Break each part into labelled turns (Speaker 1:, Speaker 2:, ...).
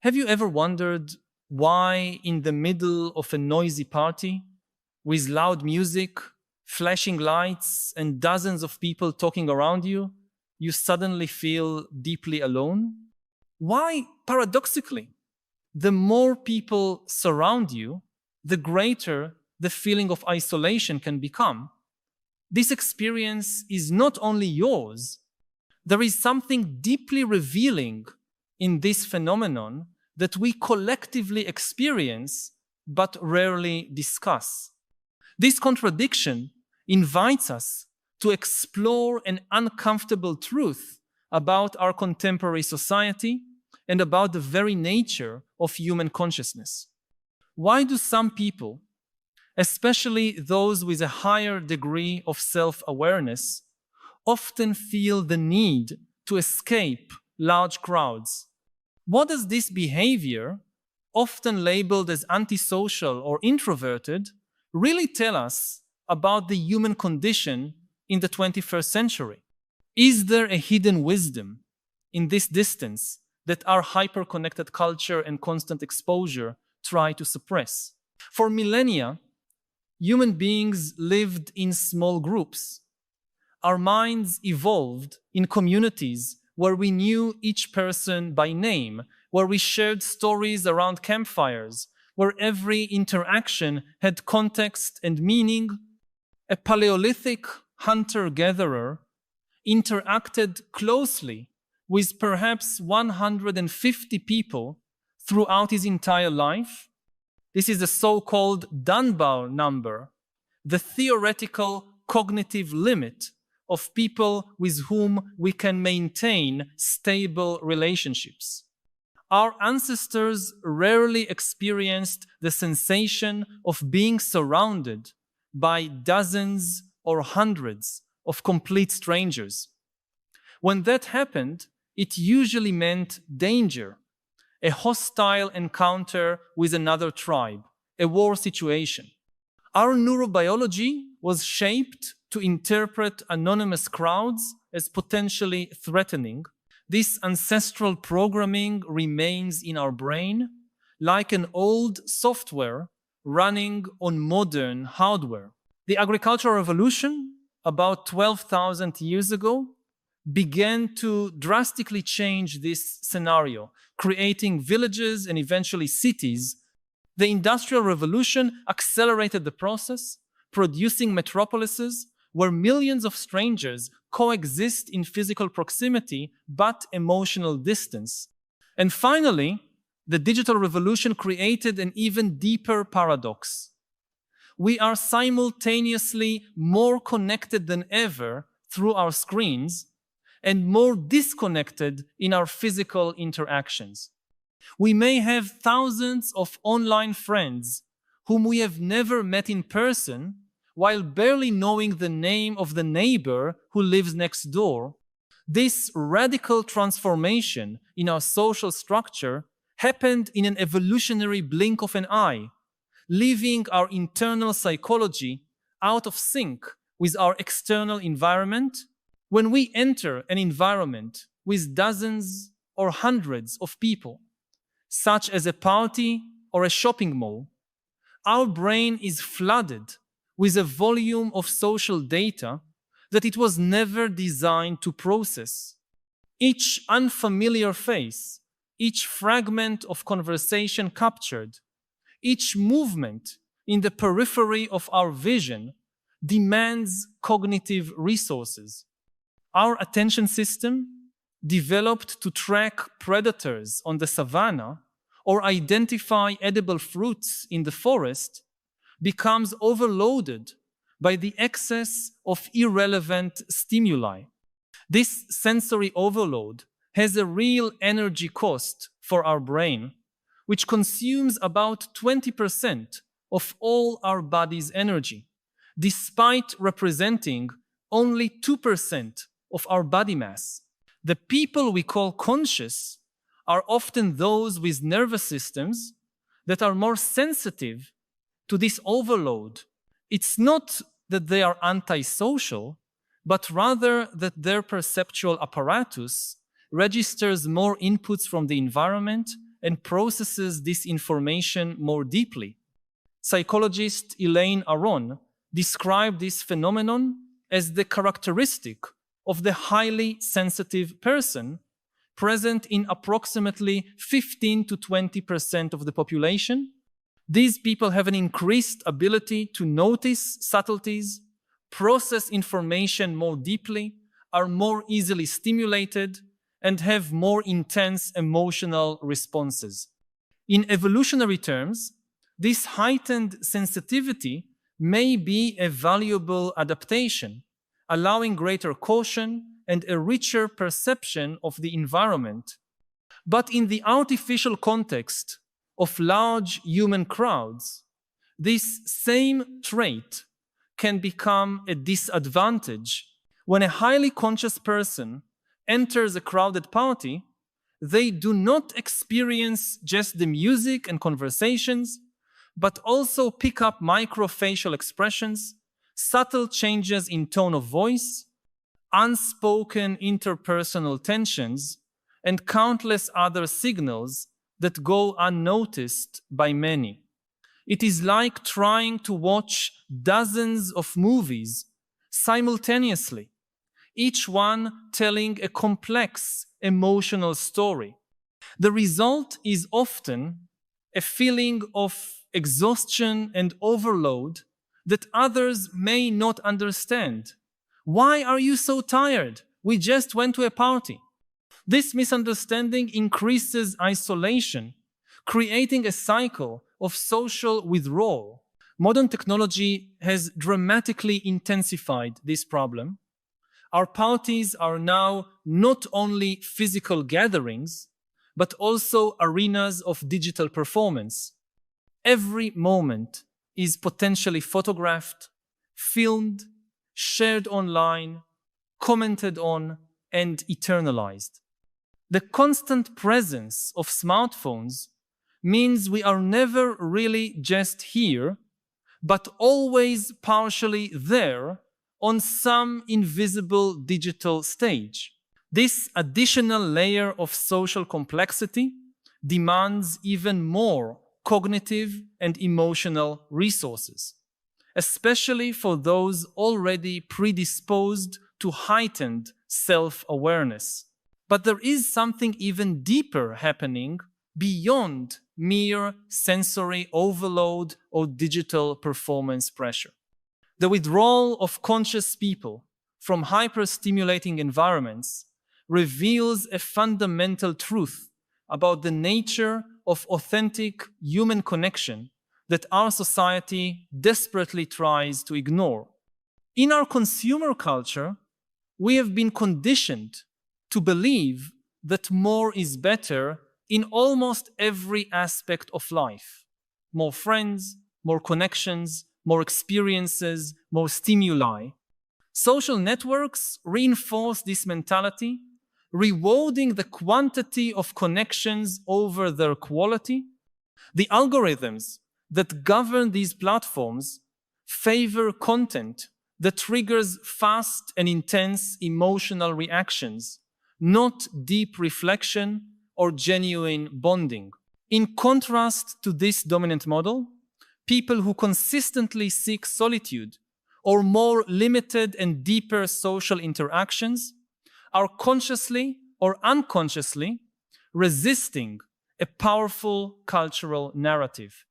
Speaker 1: Have you ever wondered why, in the middle of a noisy party, with loud music, flashing lights, and dozens of people talking around you, you suddenly feel deeply alone? Why, paradoxically, the more people surround you, the greater the feeling of isolation can become? This experience is not only yours, there is something deeply revealing in this phenomenon that we collectively experience but rarely discuss. This contradiction invites us to explore an uncomfortable truth about our contemporary society and about the very nature of human consciousness. Why do some people, especially those with a higher degree of self-awareness, often feel the need to escape large crowds? What does this behavior, often labeled as antisocial or introverted, really tell us about the human condition in the 21st century? Is there a hidden wisdom in this distance that our hyper-connected culture and constant exposure try to suppress? For millennia, human beings lived in small groups. Our minds evolved in communities where we knew each person by name, where we shared stories around campfires, where every interaction had context and meaning. A Paleolithic hunter-gatherer interacted closely with perhaps 150 people throughout his entire life. This is the so-called Dunbar number, the theoretical cognitive limit of people with whom we can maintain stable relationships. Our ancestors rarely experienced the sensation of being surrounded by dozens or hundreds of complete strangers. When that happened, it usually meant danger, a hostile encounter with another tribe, a war situation. Our neurobiology was shaped to interpret anonymous crowds as potentially threatening. This ancestral programming remains in our brain like an old software running on modern hardware. The agricultural revolution, about 12,000 years ago, began to drastically change this scenario, creating villages and eventually cities. The Industrial Revolution accelerated the process, producing metropolises where millions of strangers coexist in physical proximity but emotional distance. And finally, the digital revolution created an even deeper paradox. We are simultaneously more connected than ever through our screens and more disconnected in our physical interactions. We may have thousands of online friends whom we have never met in person, while barely knowing the name of the neighbor who lives next door. This radical transformation in our social structure happened in an evolutionary blink of an eye, leaving our internal psychology out of sync with our external environment. When we enter an environment with dozens or hundreds of people, such as a party or a shopping mall, our brain is flooded with a volume of social data that it was never designed to process. Each unfamiliar face, each fragment of conversation captured, each movement in the periphery of our vision demands cognitive resources. Our attention system, developed to track predators on the savannah or identify edible fruits in the forest, becomes overloaded by the excess of irrelevant stimuli. This sensory overload has a real energy cost for our brain, which consumes about 20% of all our body's energy, despite representing only 2% of our body mass. The people we call conscious are often those with nervous systems that are more sensitive to this overload. It's not that they are antisocial, but rather that their perceptual apparatus registers more inputs from the environment and processes this information more deeply. Psychologist Elaine Aron described this phenomenon as the characteristic of the highly sensitive person, present in approximately 15 to 20% of the population. These people have an increased ability to notice subtleties, process information more deeply, are more easily stimulated, and have more intense emotional responses. In evolutionary terms, this heightened sensitivity may be a valuable adaptation, allowing greater caution and a richer perception of the environment. But in the artificial context of large human crowds, this same trait can become a disadvantage. When a highly conscious person enters a crowded party, they do not experience just the music and conversations, but also pick up microfacial expressions, subtle changes in tone of voice, unspoken interpersonal tensions, and countless other signals that go unnoticed by many. It is like trying to watch dozens of movies simultaneously, each one telling a complex emotional story. The result is often a feeling of exhaustion and overload that others may not understand. Why are you so tired? We just went to a party. This misunderstanding increases isolation, creating a cycle of social withdrawal. Modern technology has dramatically intensified this problem. Our parties are now not only physical gatherings, but also arenas of digital performance. Every moment is potentially photographed, filmed, shared online, commented on, and eternalized. The constant presence of smartphones means we are never really just here, but always partially there on some invisible digital stage. This additional layer of social complexity demands even more cognitive and emotional resources, especially for those already predisposed to heightened self-awareness. But there is something even deeper happening beyond mere sensory overload or digital performance pressure. The withdrawal of conscious people from hyper-stimulating environments reveals a fundamental truth about the nature of authentic human connection that our society desperately tries to ignore. In our consumer culture, we have been conditioned to believe that more is better in almost every aspect of life. More friends, more connections, more experiences, more stimuli. Social networks reinforce this mentality, rewarding the quantity of connections over their quality. The algorithms that govern these platforms favor content that triggers fast and intense emotional reactions, not deep reflection or genuine bonding. In contrast to this dominant model, people who consistently seek solitude or more limited and deeper social interactions are consciously or unconsciously resisting a powerful cultural narrative.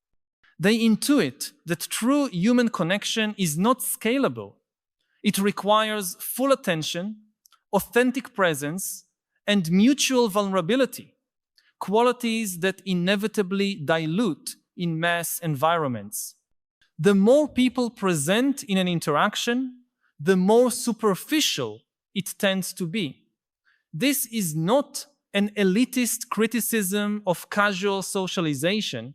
Speaker 1: They intuit that true human connection is not scalable. It requires full attention, authentic presence, and mutual vulnerability, qualities that inevitably dilute in mass environments. The more people present in an interaction, the more superficial it tends to be. This is not an elitist criticism of casual socialization,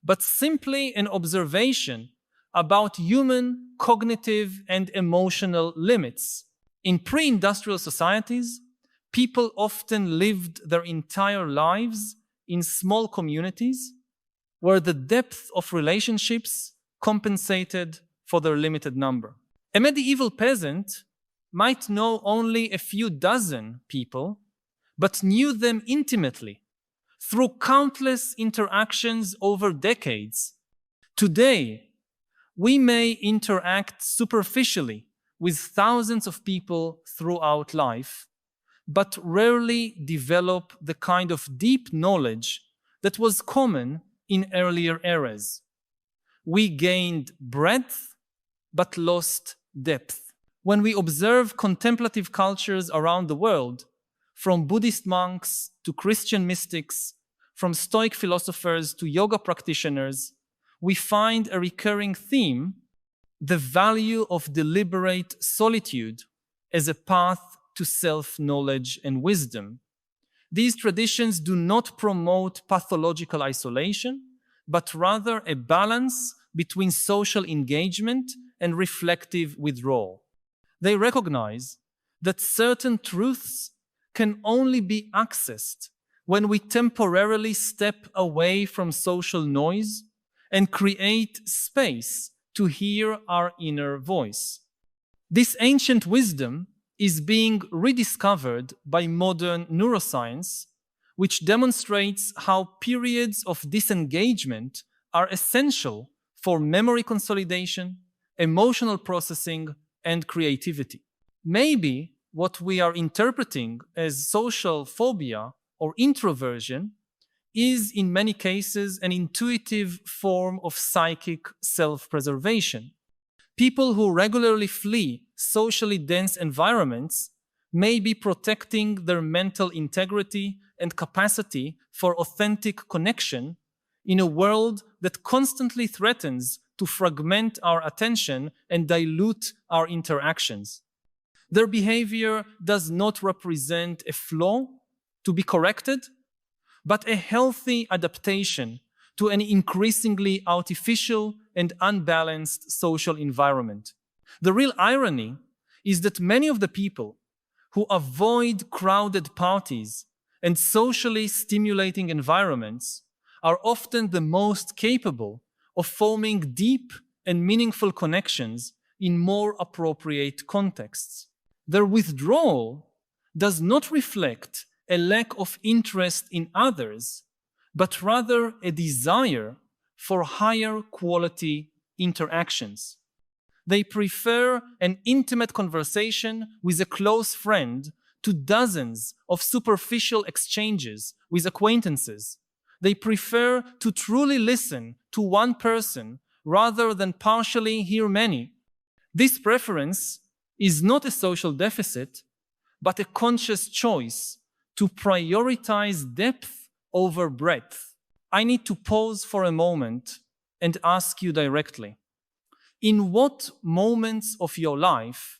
Speaker 1: but simply an observation about human cognitive and emotional limits. In pre-industrial societies, people often lived their entire lives in small communities where the depth of relationships compensated for their limited number. A medieval peasant might know only a few dozen people, but knew them intimately, through countless interactions over decades. Today, we may interact superficially with thousands of people throughout life, but rarely develop the kind of deep knowledge that was common in earlier eras. We gained breadth, but lost depth. When we observe contemplative cultures around the world, from Buddhist monks to Christian mystics, from Stoic philosophers to yoga practitioners, we find a recurring theme: the value of deliberate solitude as a path to self-knowledge and wisdom. These traditions do not promote pathological isolation, but rather a balance between social engagement and reflective withdrawal. They recognize that certain truths can only be accessed when we temporarily step away from social noise and create space to hear our inner voice. This ancient wisdom is being rediscovered by modern neuroscience, which demonstrates how periods of disengagement are essential for memory consolidation, emotional processing, and creativity. Maybe what we are interpreting as social phobia or introversion is in many cases an intuitive form of psychic self-preservation. People who regularly flee socially dense environments may be protecting their mental integrity and capacity for authentic connection in a world that constantly threatens to fragment our attention and dilute our interactions. Their behavior does not represent a flaw to be corrected, but a healthy adaptation to an increasingly artificial and unbalanced social environment. The real irony is that many of the people who avoid crowded parties and socially stimulating environments are often the most capable of forming deep and meaningful connections in more appropriate contexts. Their withdrawal does not reflect a lack of interest in others, but rather a desire for higher quality interactions. They prefer an intimate conversation with a close friend to dozens of superficial exchanges with acquaintances. They prefer to truly listen to one person rather than partially hear many. This preference is not a social deficit, but a conscious choice to prioritize depth over breadth. I need to pause for a moment and ask you directly, in what moments of your life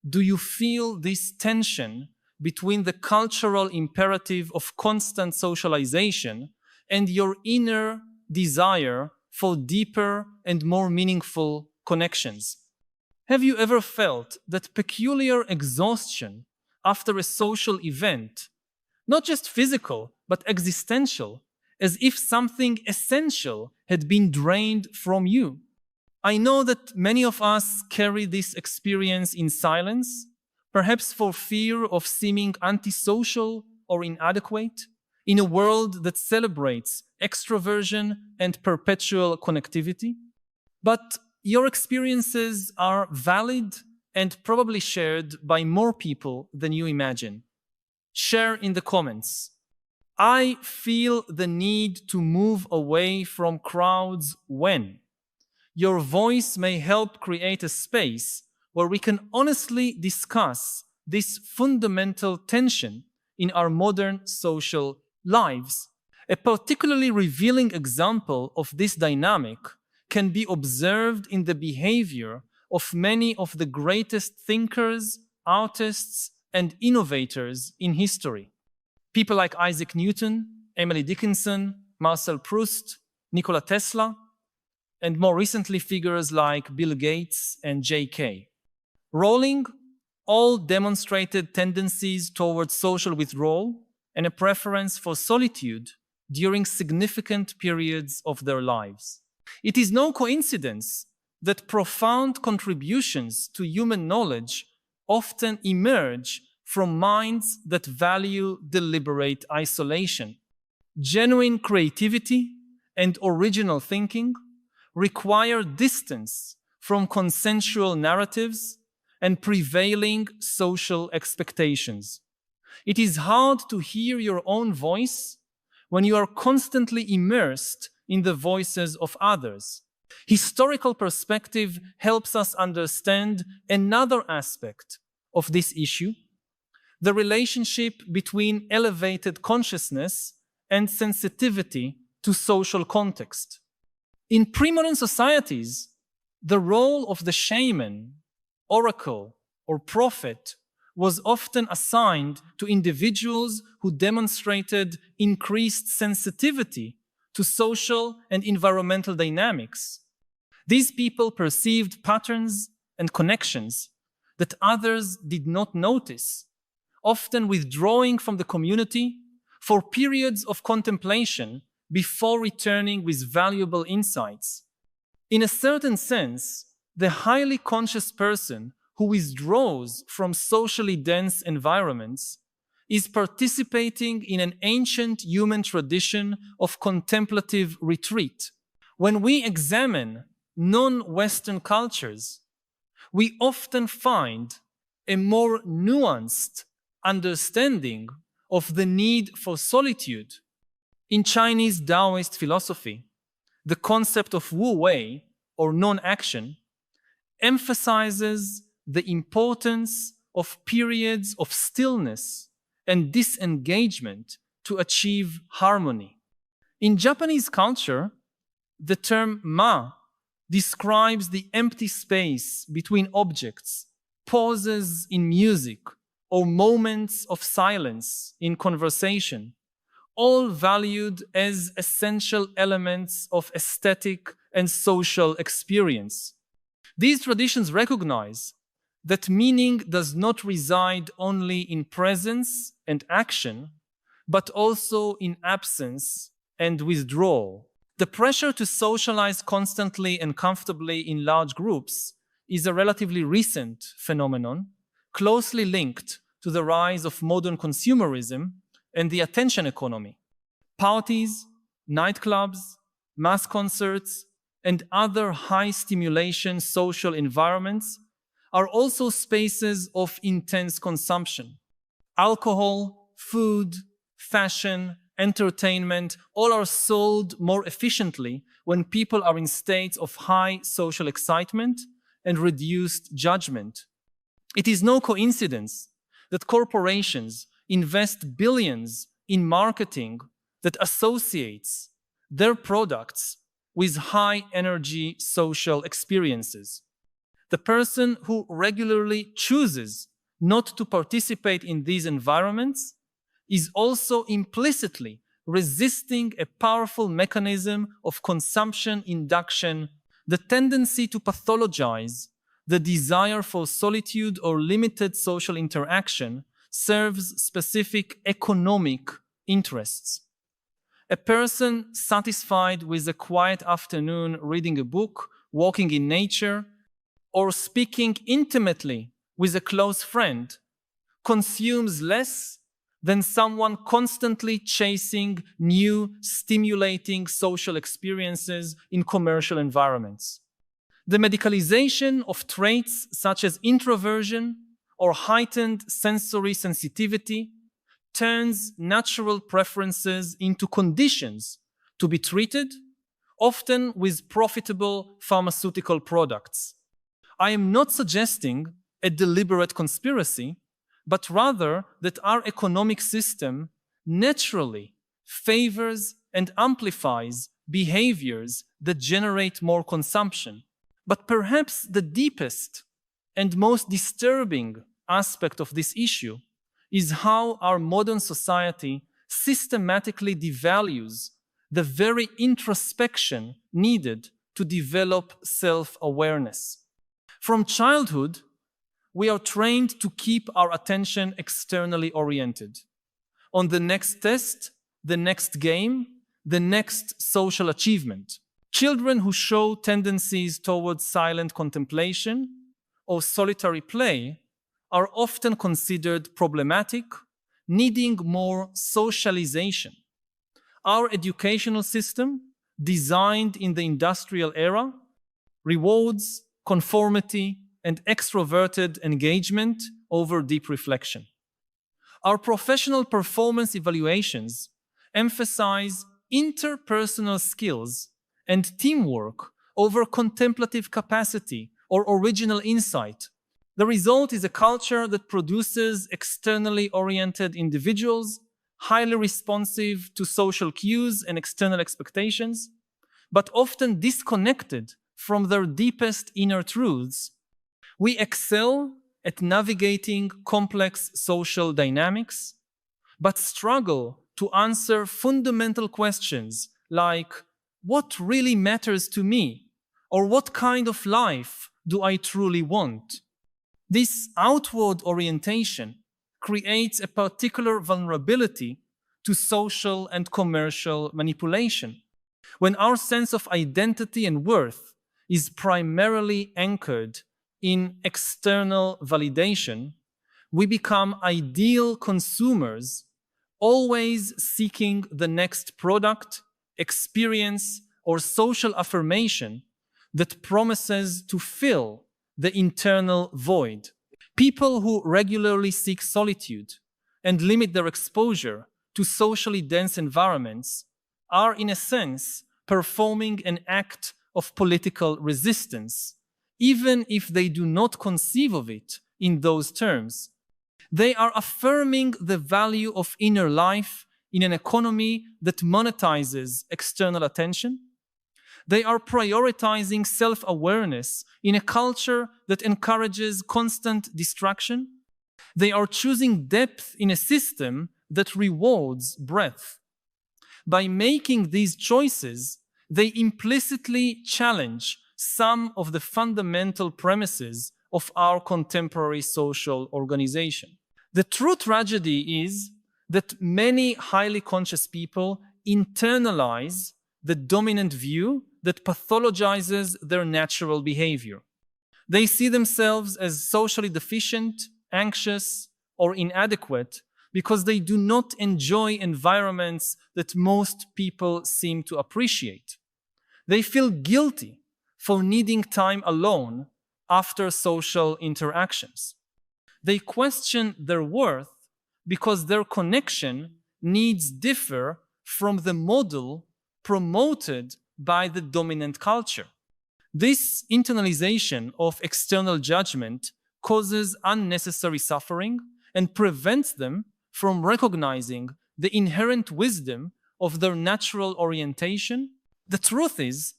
Speaker 1: do you feel this tension between the cultural imperative of constant socialization and your inner desire for deeper and more meaningful connections? Have you ever felt that peculiar exhaustion after a social event, not just physical, but existential, as if something essential had been drained from you? I know that many of us carry this experience in silence, perhaps for fear of seeming antisocial or inadequate, in a world that celebrates extroversion and perpetual connectivity. But your experiences are valid and probably shared by more people than you imagine. Share in the comments. I feel the need to move away from crowds when. Your voice may help create a space where we can honestly discuss this fundamental tension in our modern social lives. A particularly revealing example of this dynamic can be observed in the behavior of many of the greatest thinkers, artists, and innovators in history. People like Isaac Newton, Emily Dickinson, Marcel Proust, Nikola Tesla, and more recently figures like Bill Gates and J.K. Rowling all demonstrated tendencies towards social withdrawal and a preference for solitude during significant periods of their lives. It is no coincidence that profound contributions to human knowledge often emerge from minds that value deliberate isolation. Genuine creativity and original thinking require distance from consensual narratives and prevailing social expectations. It is hard to hear your own voice when you are constantly immersed in the voices of others. Historical perspective helps us understand another aspect of this issue: the relationship between elevated consciousness and sensitivity to social context. In pre-modern societies, the role of the shaman, oracle, or prophet was often assigned to individuals who demonstrated increased sensitivity to social and environmental dynamics. These people perceived patterns and connections that others did not notice, often withdrawing from the community for periods of contemplation before returning with valuable insights. In a certain sense, the highly conscious person who withdraws from socially dense environments is participating in an ancient human tradition of contemplative retreat. When we examine non-Western cultures, we often find a more nuanced understanding of the need for solitude. In Chinese Taoist philosophy, the concept of Wu Wei, or non-action, emphasizes the importance of periods of stillness and disengagement to achieve harmony. In Japanese culture, the term ma describes the empty space between objects, pauses in music, or moments of silence in conversation, all valued as essential elements of aesthetic and social experience. These traditions recognize that meaning does not reside only in presence and action, but also in absence and withdrawal. The pressure to socialize constantly and comfortably in large groups is a relatively recent phenomenon, closely linked to the rise of modern consumerism and the attention economy. Parties, nightclubs, mass concerts, and other high-stimulation social environments are also spaces of intense consumption. Alcohol, food, fashion, entertainment, all are sold more efficiently when people are in states of high social excitement and reduced judgment. It is no coincidence that corporations invest billions in marketing that associates their products with high-energy social experiences. The person who regularly chooses not to participate in these environments is also implicitly resisting a powerful mechanism of consumption induction, the tendency to pathologize the desire for solitude or limited social interaction serves specific economic interests. A person satisfied with a quiet afternoon reading a book, walking in nature, or speaking intimately with a close friend consumes less than someone constantly chasing new, stimulating social experiences in commercial environments. The medicalization of traits such as introversion or heightened sensory sensitivity turns natural preferences into conditions to be treated, often with profitable pharmaceutical products. I am not suggesting a deliberate conspiracy, but rather that our economic system naturally favors and amplifies behaviors that generate more consumption. But perhaps the deepest and most disturbing aspect of this issue is how our modern society systematically devalues the very introspection needed to develop self-awareness. From childhood, we are trained to keep our attention externally oriented on the next test, the next game, the next social achievement. Children who show tendencies towards silent contemplation or solitary play are often considered problematic, needing more socialization. Our educational system, designed in the industrial era, rewards conformity and extroverted engagement over deep reflection. Our professional performance evaluations emphasize interpersonal skills and teamwork over contemplative capacity or original insight. The result is a culture that produces externally oriented individuals, highly responsive to social cues and external expectations, but often disconnected from their deepest inner truths. We excel at navigating complex social dynamics, but struggle to answer fundamental questions like, what really matters to me? Or what kind of life do I truly want? This outward orientation creates a particular vulnerability to social and commercial manipulation. When our sense of identity and worth is primarily anchored in external validation, we become ideal consumers, always seeking the next product, experience, or social affirmation that promises to fill the internal void. People who regularly seek solitude and limit their exposure to socially dense environments are, in a sense, performing an act of political resistance, even if they do not conceive of it in those terms. They are affirming the value of inner life in an economy that monetizes external attention. They are prioritizing self-awareness in a culture that encourages constant distraction. They are choosing depth in a system that rewards breadth. By making these choices, they implicitly challenge some of the fundamental premises of our contemporary social organization. The true tragedy is that many highly conscious people internalize the dominant view that pathologizes their natural behavior. They see themselves as socially deficient, anxious, or inadequate because they do not enjoy environments that most people seem to appreciate. They feel guilty for needing time alone after social interactions. They question their worth because their connection needs differ from the model promoted by the dominant culture. This internalization of external judgment causes unnecessary suffering and prevents them from recognizing the inherent wisdom of their natural orientation. The truth is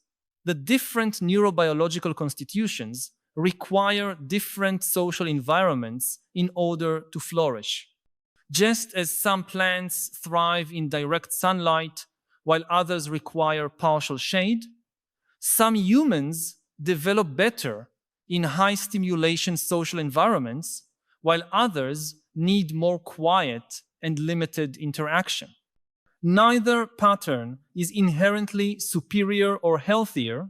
Speaker 1: that different neurobiological constitutions require different social environments in order to flourish. Just as some plants thrive in direct sunlight while others require partial shade, some humans develop better in high stimulation social environments while others need more quiet and limited interaction. Neither pattern is inherently superior or healthier.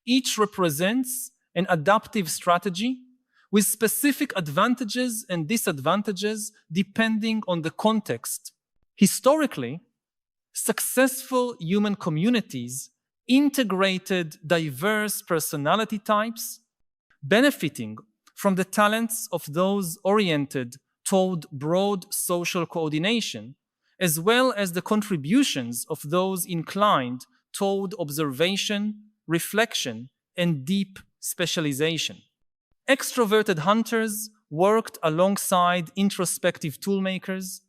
Speaker 1: Each represents an adaptive strategy with specific advantages and disadvantages depending on the context. Historically, successful human communities integrated diverse personality types, benefiting from the talents of those oriented toward broad social coordination, as well as the contributions of those inclined toward observation, reflection, and deep specialization. Extroverted hunters worked alongside introspective toolmakers.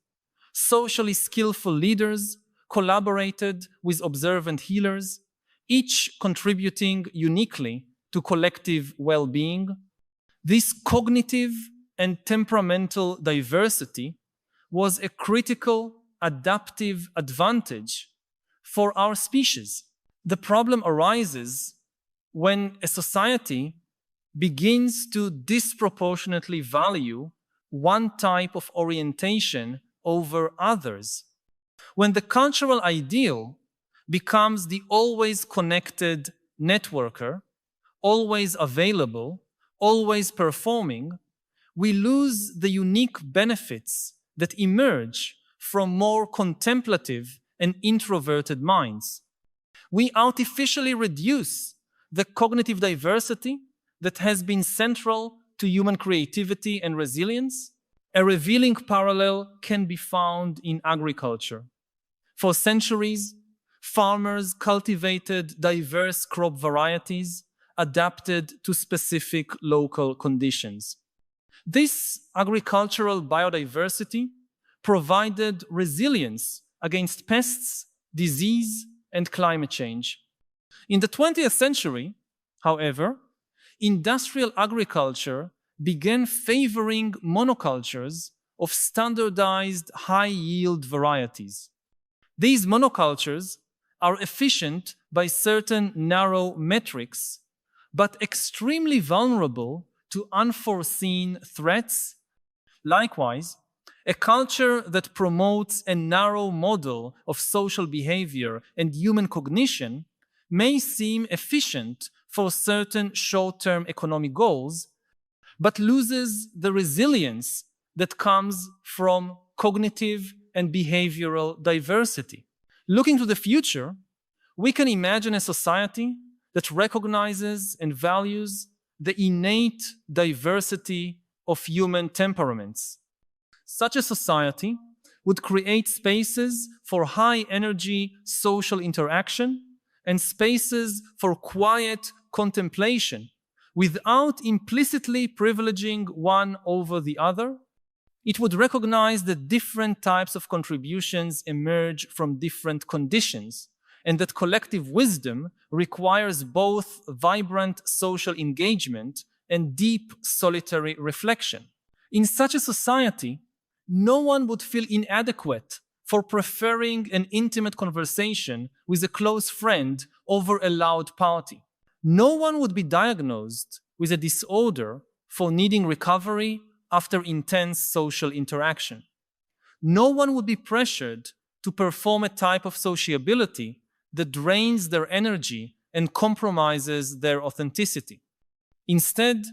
Speaker 1: Socially skillful leaders collaborated with observant healers, each contributing uniquely to collective well-being. This cognitive and temperamental diversity was a critical adaptive advantage for our species. The problem arises when a society begins to disproportionately value one type of orientation over others. When the cultural ideal becomes the always connected networker, always available, always performing, we lose the unique benefits that emerge from more contemplative and introverted minds. We artificially reduce the cognitive diversity that has been central to human creativity and resilience. A revealing parallel can be found in agriculture. For centuries, farmers cultivated diverse crop varieties adapted to specific local conditions. This agricultural biodiversity provided resilience against pests, disease, and climate change. In the 20th century, however, industrial agriculture began favoring monocultures of standardized high-yield varieties. These monocultures are efficient by certain narrow metrics, but extremely vulnerable to unforeseen threats. Likewise, a culture that promotes a narrow model of social behavior and human cognition may seem efficient for certain short-term economic goals, but loses the resilience that comes from cognitive and behavioral diversity. Looking to the future, we can imagine a society that recognizes and values the innate diversity of human temperaments. Such a society would create spaces for high-energy social interaction and spaces for quiet contemplation without implicitly privileging one over the other. It would recognize that different types of contributions emerge from different conditions, and that collective wisdom requires both vibrant social engagement and deep solitary reflection. In such a society, no one would feel inadequate for preferring an intimate conversation with a close friend over a loud party. No one would be diagnosed with a disorder for needing recovery after intense social interaction. No one would be pressured to perform a type of sociability that drains their energy and compromises their authenticity. Instead,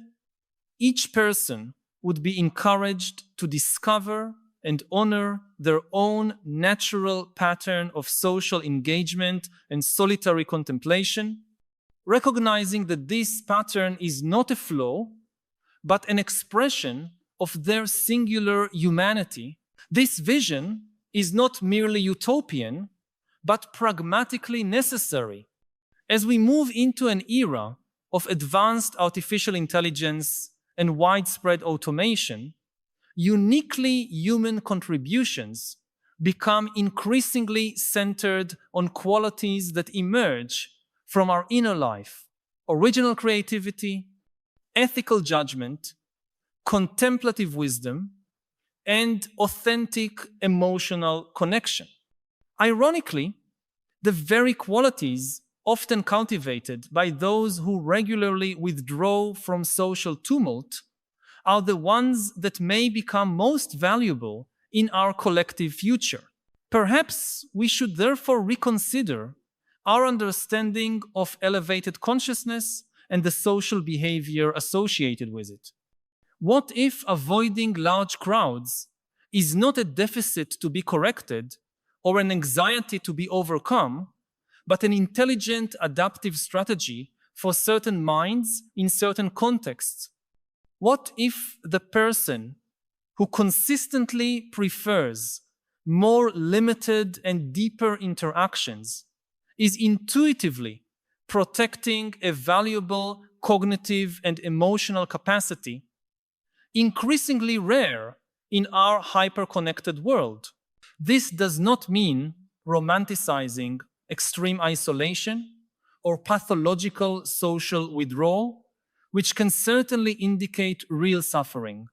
Speaker 1: each person would be encouraged to discover and honor their own natural pattern of social engagement and solitary contemplation, recognizing that this pattern is not a flaw, but an expression of their singular humanity. This vision is not merely utopian, but pragmatically necessary. As we move into an era of advanced artificial intelligence and widespread automation, uniquely human contributions become increasingly centered on qualities that emerge from our inner life: original creativity, ethical judgment, contemplative wisdom, and authentic emotional connection. Ironically, the very qualities often cultivated by those who regularly withdraw from social tumult are the ones that may become most valuable in our collective future. Perhaps we should therefore reconsider our understanding of elevated consciousness and the social behavior associated with it. What if avoiding large crowds is not a deficit to be corrected or an anxiety to be overcome, but an intelligent adaptive strategy for certain minds in certain contexts? What if the person who consistently prefers more limited and deeper interactions is intuitively protecting a valuable cognitive and emotional capacity, increasingly rare in our hyper-connected world? This does not mean romanticizing extreme isolation or pathological social withdrawal, which can certainly indicate real suffering.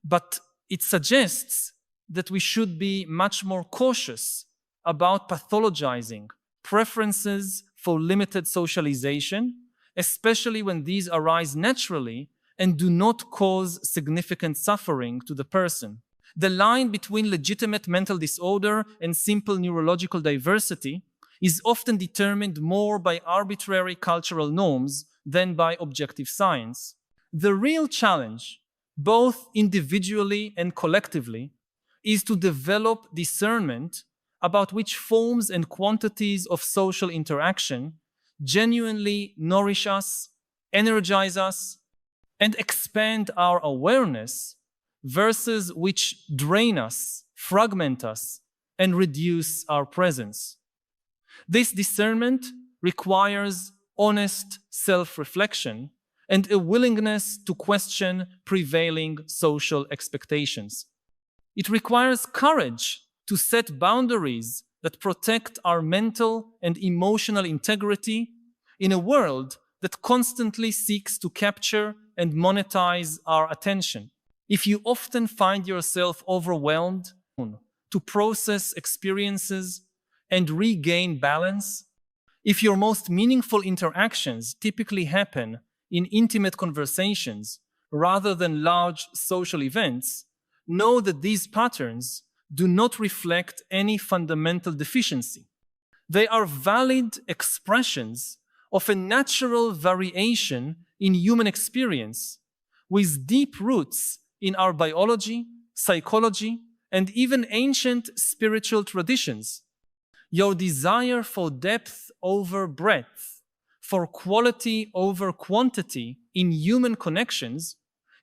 Speaker 1: But it suggests that we should be much more cautious about pathologizing preferences for limited socialization, especially when these arise naturally and do not cause significant suffering to the person. The line between legitimate mental disorder and simple neurological diversity is often determined more by arbitrary cultural norms than by objective science. The real challenge, both individually and collectively, is to develop discernment about which forms and quantities of social interaction genuinely nourish us, energize us, and expand our awareness versus which drain us, fragment us, and reduce our presence. This discernment requires honest self-reflection and a willingness to question prevailing social expectations. It requires courage to set boundaries that protect our mental and emotional integrity in a world that constantly seeks to capture and monetize our attention. If you often find yourself overwhelmed to process experiences and regain balance, if your most meaningful interactions typically happen in intimate conversations rather than large social events, know that these patterns do not reflect any fundamental deficiency. They are valid expressions of a natural variation in human experience with deep roots in our biology, psychology, and even ancient spiritual traditions. Your desire for depth over breadth, for quality over quantity in human connections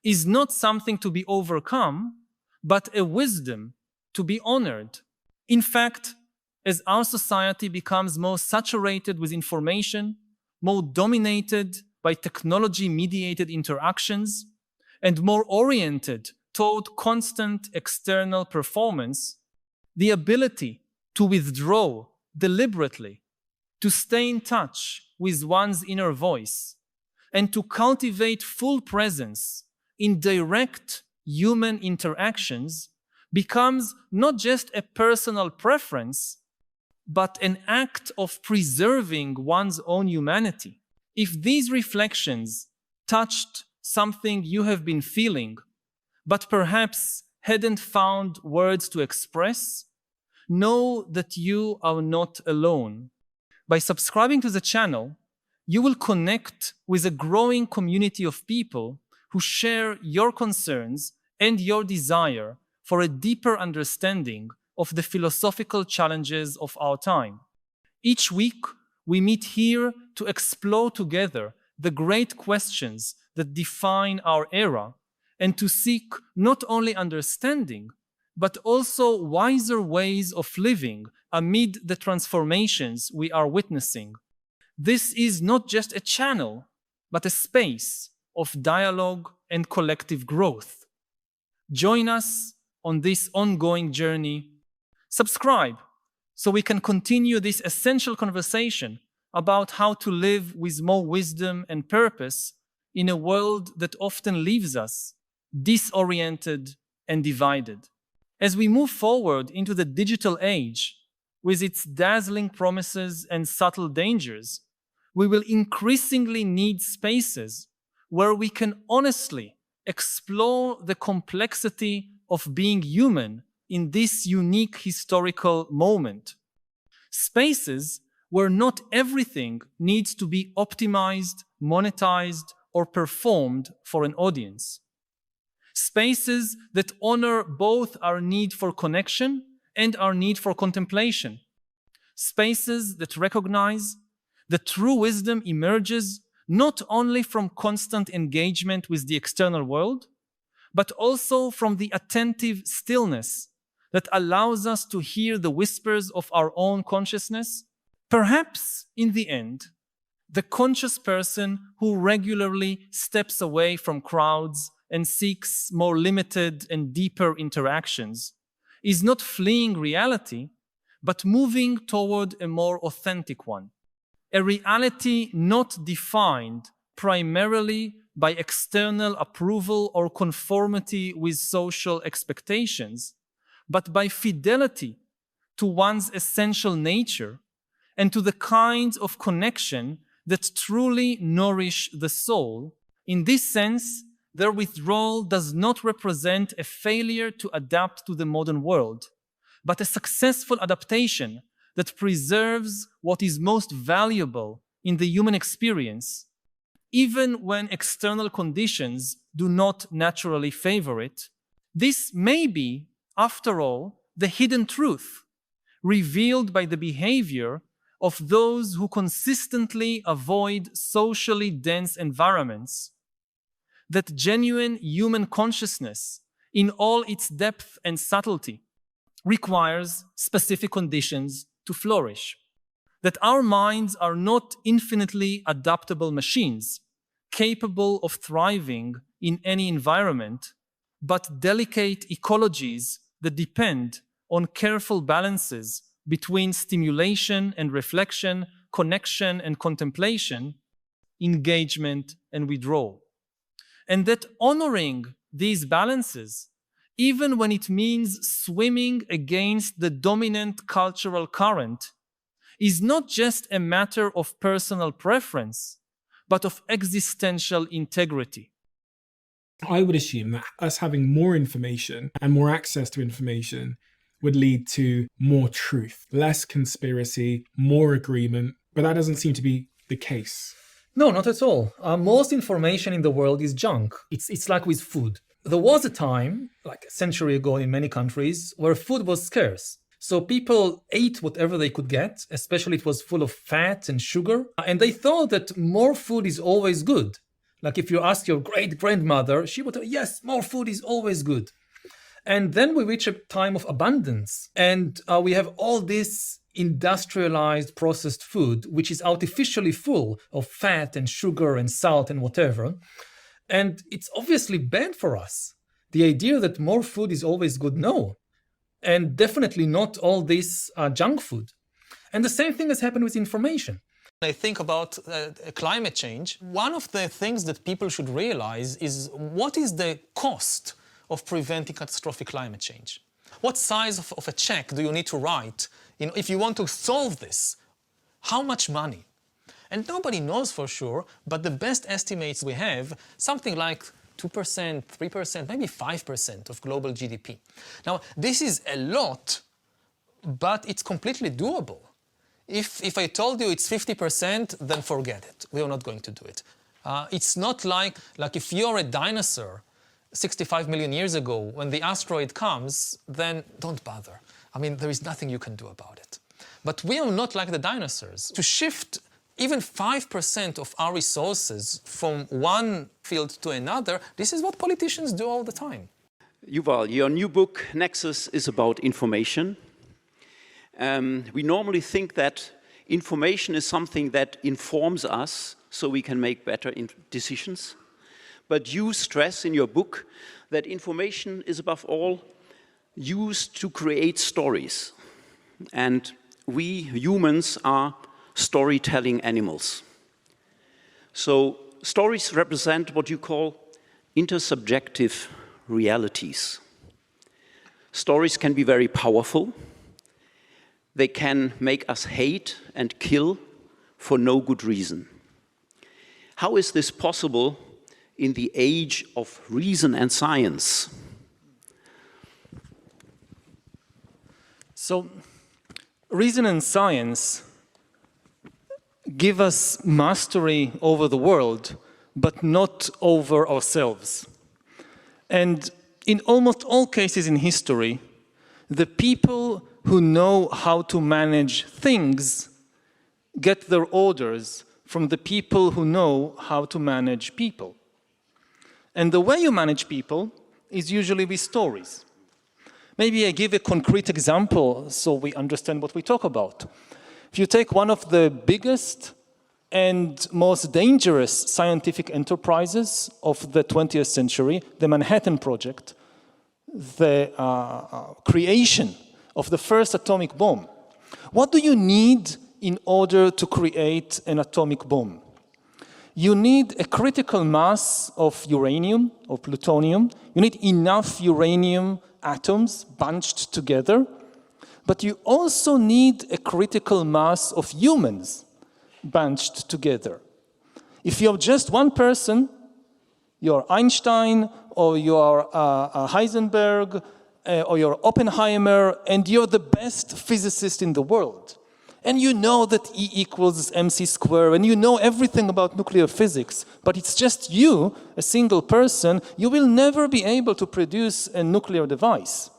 Speaker 1: is not something to be overcome, but a wisdom to be honored. In fact, as our society becomes more saturated with information, more dominated by technology-mediated interactions, and more oriented toward constant external performance, the ability to withdraw deliberately, to stay in touch with one's inner voice, and to cultivate full presence in direct human interactions becomes not just a personal preference, but an act of preserving one's own humanity. If these reflections touched something you have been feeling, but perhaps hadn't found words to express, know that you are not alone. By subscribing to the channel, you will connect with a growing community of people who share your concerns and your desire for a deeper understanding of the philosophical challenges of our time. Each week, we meet here to explore together the great questions that define our era and to seek not only understanding, but also wiser ways of living amid the transformations we are witnessing. This is not just a channel, but a space of dialogue and collective growth. Join us on this ongoing journey. Subscribe so we can continue this essential conversation about how to live with more wisdom and purpose in a world that often leaves us disoriented and divided. As we move forward into the digital age, with its dazzling promises and subtle dangers, we will increasingly need spaces where we can honestly explore the complexity of being human in this unique historical moment. Spaces where not everything needs to be optimized, monetized, or performed for an audience. Spaces that honor both our need for connection and our need for contemplation. Spaces that recognize that true wisdom emerges not only from constant engagement with the external world, but also from the attentive stillness that allows us to hear the whispers of our own consciousness. Perhaps, in the end, the conscious person who regularly steps away from crowds and seeks more limited and deeper interactions is not fleeing reality, but moving toward a more authentic one. A reality not defined primarily by external approval or conformity with social expectations, but by fidelity to one's essential nature and to the kinds of connection that truly nourish the soul. In this sense, their withdrawal does not represent a failure to adapt to the modern world, but a successful adaptation that preserves what is most valuable in the human experience, even when external conditions do not naturally favor it. This may be, after all, the hidden truth, revealed by the behavior of those who consistently avoid socially dense environments, that genuine human consciousness in all its depth and subtlety requires specific conditions to flourish. That our minds are not infinitely adaptable machines, capable of thriving in any environment, but delicate ecologies that depend on careful balances between stimulation and reflection, connection and contemplation, engagement and withdrawal. And that honoring these balances, even when it means swimming against the dominant cultural current, is not just a matter of personal preference, but of existential integrity.
Speaker 2: I would assume that us having more information and more access to information would lead to more truth, less conspiracy, more agreement, but that doesn't seem to be the case.
Speaker 3: No, not at all. Most information in the world is junk. It's like with food. There was a time, like a century ago in many countries, where food was scarce. So people ate whatever they could get, especially it was full of fat and sugar. And they thought that more food is always good. Like if you ask your great-grandmother, she would tell you, yes, more food is always good. And then we reach a time of abundance. And we have all this industrialized processed food, which is artificially full of fat and sugar and salt and whatever. And it's obviously bad for us. The idea that more food is always good, no. And definitely not all this junk food. And the same thing has happened with information.
Speaker 4: I think about climate change. One of the things that people should realize is what is the cost of preventing catastrophic climate change? What size of a check do you need to write if you want to solve this? How much money? And nobody knows for sure, but the best estimates we have, something like 2%, 3%, maybe 5% of global GDP. Now, this is a lot, but it's completely doable. If I told you it's 50%, then forget it. We are not going to do it. It's not like if you're a dinosaur 65 million years ago, when the asteroid comes, then don't bother. I mean, there is nothing you can do about it. But we are not like the dinosaurs. To shift even 5% of our resources from one field to another, this is what politicians do all the time.
Speaker 5: Yuval, your new book, Nexus, is about information. We normally think that information is something that informs us so we can make better decisions. But you stress in your book that information is above all used to create stories. And we humans are storytelling animals. So stories represent what you call intersubjective realities. Stories can be very powerful. They can make us hate and kill for no good reason. How is this possible in the age of reason and science?
Speaker 1: So, reason and science give us mastery over the world, but not over ourselves. And in almost all cases in history, the people who know how to manage things get their orders from the people who know how to manage people. And the way you manage people is usually with stories. Maybe I give a concrete example so we understand what we talk about. If you take one of the biggest and most dangerous scientific enterprises of the 20th century, the Manhattan Project, the creation of the first atomic bomb. What do you need in order to create an atomic bomb? You need a critical mass of uranium or plutonium. You need enough uranium atoms bunched together, but you also need a critical mass of humans bunched together. If you're just one person, you're Einstein or you're Heisenberg or you're Oppenheimer, and you're the best physicist in the world. And you know that E equals mc squared, and you know everything about nuclear physics, but it's just you, a single person, you will never be able to produce a nuclear device.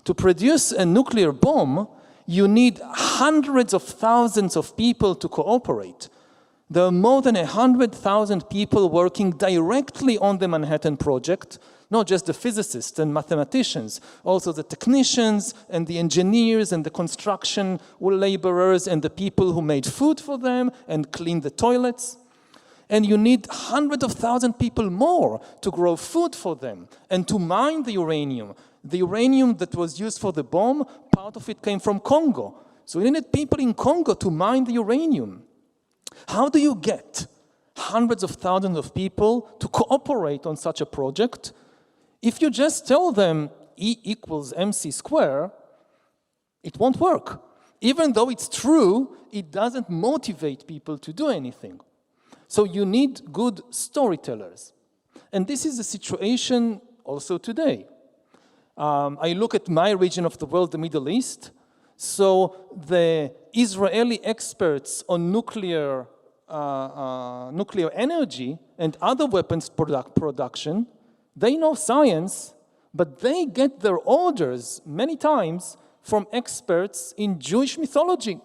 Speaker 1: To produce a nuclear bomb, you need hundreds of thousands of people to cooperate. There are more than 100,000 people working directly on the Manhattan Project, not just the physicists and mathematicians, also the technicians and the engineers and the construction laborers and the people who made food for them and cleaned the toilets. And you need hundreds of thousands of people more to grow food for them and to mine the uranium. The uranium that was used for the bomb, part of it came from Congo. So you needed people in Congo to mine the uranium. How do you get hundreds of thousands of people to cooperate on such a project? If you just tell them E equals mc squared, it won't work. Even though it's true, it doesn't motivate people to do anything. So you need good storytellers. And this is the situation also today. I look at my region of the world, the Middle East. So the Israeli experts on nuclear energy and other weapons production, they know science, but they get their orders many times from experts in Jewish mythology.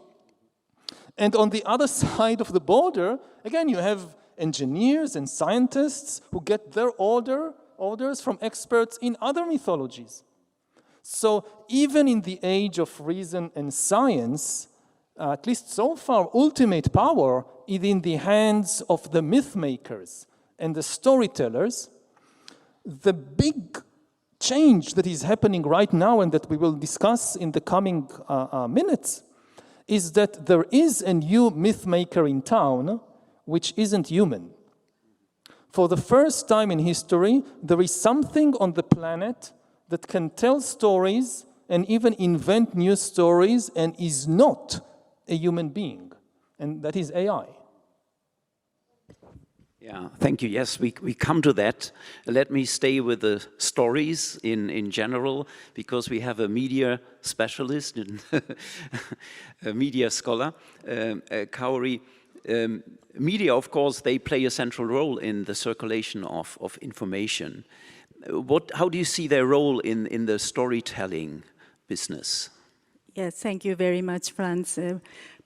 Speaker 1: And on the other side of the border, again, you have engineers and scientists who get their orders from experts in other mythologies. So even in the age of reason and science, at least so far, ultimate power is in the hands of the myth makers and the storytellers. The big change that is happening right now and that we will discuss in the coming minutes is that there is a new myth maker in town which isn't human. For the first time in history, there is something on the planet that can tell stories and even invent new stories and is not a human being, and that is AI.
Speaker 5: Yeah, thank you. Yes, we come to that. Let me stay with the stories in general, because we have a media specialist and a media scholar, Kaori. Media, of course, they play a central role in the circulation of information. How do you see their role in the storytelling business?
Speaker 6: Yes, thank you very much, Franz.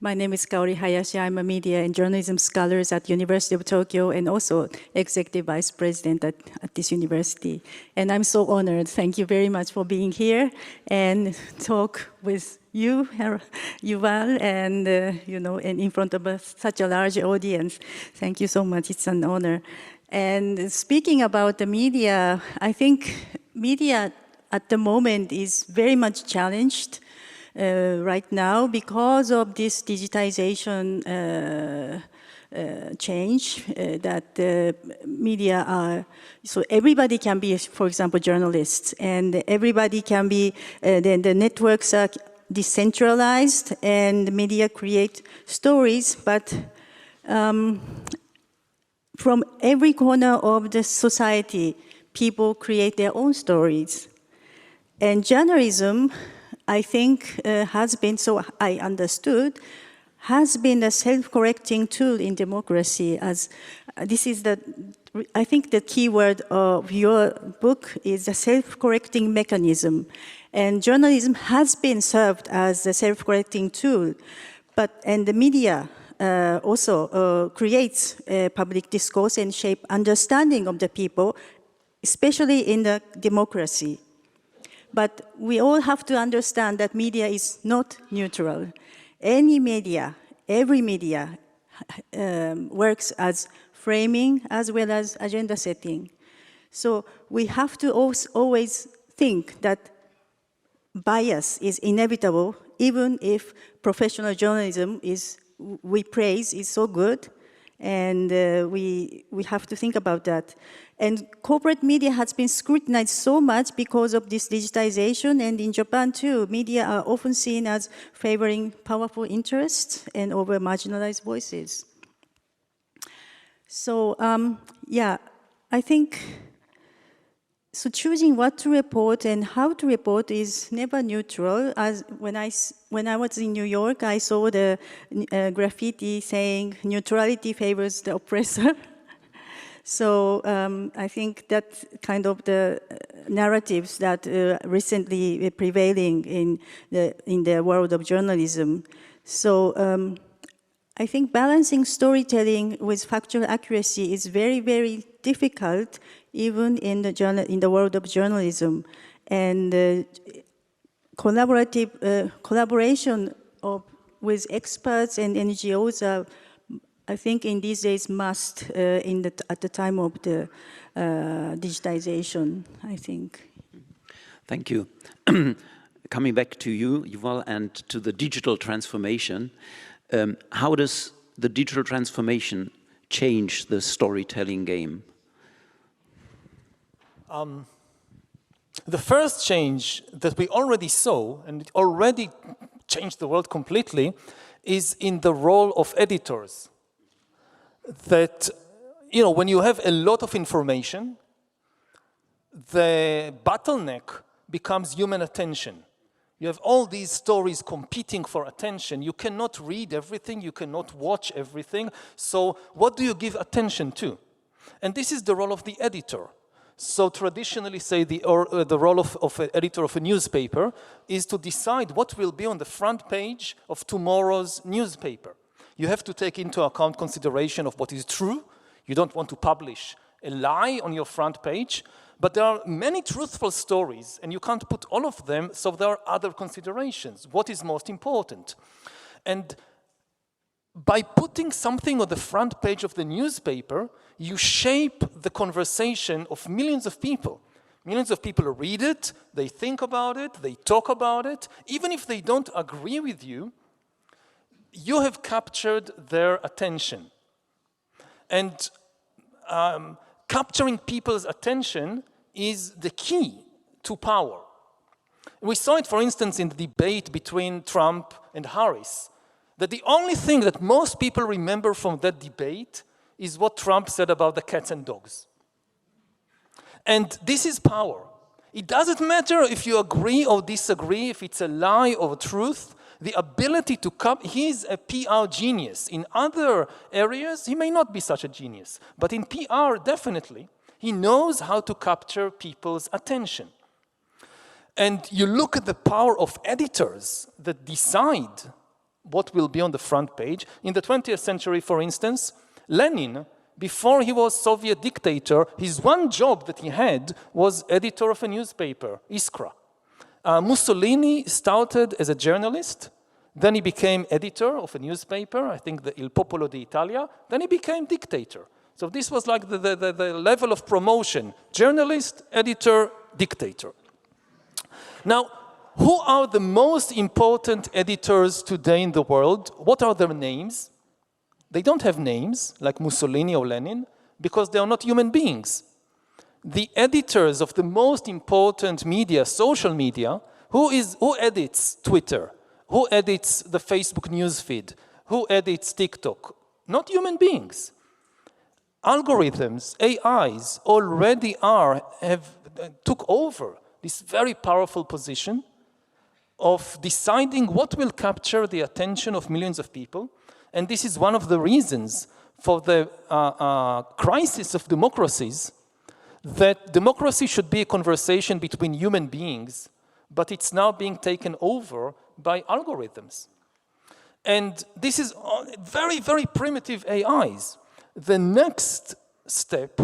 Speaker 6: My name is Kaori Hayashi. I'm a media and journalism scholar at University of Tokyo and also executive vice president at this university. And I'm so honored. Thank you very much for being here and talk with you, Yuval, and and in front of such a large audience. Thank you so much. It's an honor. And speaking about the media, I think media at the moment is very much challenged right now because of this digitization change that media are. So everybody can be, for example, journalists, and everybody can be, the networks are decentralized and media create stories, but from every corner of the society, people create their own stories. And journalism, I think, has been, so I understood, has been a self-correcting tool in democracy. As this is I think the key word of your book is a self-correcting mechanism. And journalism has been served as a self-correcting tool, and the media also creates public discourse and shape understanding of the people, especially in the democracy. But we all have to understand that media is not neutral. Any media, every media works as framing as well as agenda setting. So we have to always think that bias is inevitable, even if professional journalism we praise is so good, and we have to think about that. And corporate media has been scrutinized so much because of this digitization, and in Japan too, media are often seen as favoring powerful interests and over marginalized voices. So I think, so choosing what to report and how to report is never neutral. As when I was in New York, I saw the graffiti saying neutrality favors the oppressor. So I think that kind of the narratives that recently prevailing in the world of journalism. So I think balancing storytelling with factual accuracy is very, very difficult, even in the world of journalism. And collaboration with experts and NGOs are, I think, in these days must at the time of the digitization, I think.
Speaker 5: Thank you. Coming back to you, Yuval, and to the digital transformation, how does the digital transformation change the storytelling game?
Speaker 1: The first change that we already saw, and it already changed the world completely, is in the role of editors. That, you know, when you have a lot of information, the bottleneck becomes human attention. You have all these stories competing for attention. You cannot read everything, you cannot watch everything. So what do you give attention to? And this is the role of the editor. So traditionally, say the role of an editor of a newspaper is to decide what will be on the front page of tomorrow's newspaper. You have to take into account consideration of what is true. You don't want to publish a lie on your front page, but there are many truthful stories, and you can't put all of them, so there are other considerations. What is most important? And by putting something on the front page of the newspaper, you shape the conversation of millions of people. Millions of people read it, they think about it, they talk about it. Even if they don't agree with you, you have captured their attention. And capturing people's attention is the key to power. We saw it, for instance, in the debate between Trump and Harris, that the only thing that most people remember from that debate is what Trump said about the cats and dogs. And this is power. It doesn't matter if you agree or disagree, if it's a lie or a truth. The ability to he's a PR genius. In other areas, he may not be such a genius. But in PR, definitely, he knows how to capture people's attention. And you look at the power of editors that decide what will be on the front page. In the 20th century, for instance, Lenin, before he was Soviet dictator, his one job that he had was editor of a newspaper, Iskra. Mussolini started as a journalist, then he became editor of a newspaper, I think the Il Popolo d'Italia, then he became dictator. So this was like the level of promotion, journalist, editor, dictator. Now, who are the most important editors today in the world? What are their names? They don't have names, like Mussolini or Lenin, because they are not human beings. The editors of the most important media, social media, who edits Twitter? Who edits the Facebook newsfeed? Who edits TikTok? Not human beings. Algorithms, AIs, already took over this very powerful position of deciding what will capture the attention of millions of people. And this is one of the reasons for the crisis of democracies, that democracy should be a conversation between human beings, but it's now being taken over by algorithms. And this is very, very primitive AIs. The next step,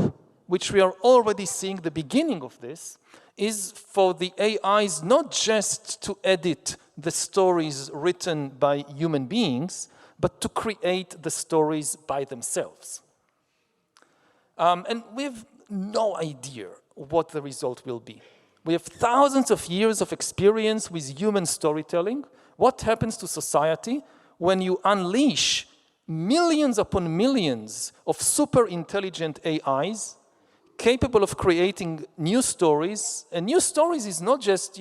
Speaker 1: which we are already seeing the beginning of this, is for the AIs not just to edit the stories written by human beings, but to create the stories by themselves. And we have no idea what the result will be. We have thousands of years of experience with human storytelling. What happens to society when you unleash millions upon millions of super intelligent AIs capable of creating new stories? And new stories is not just,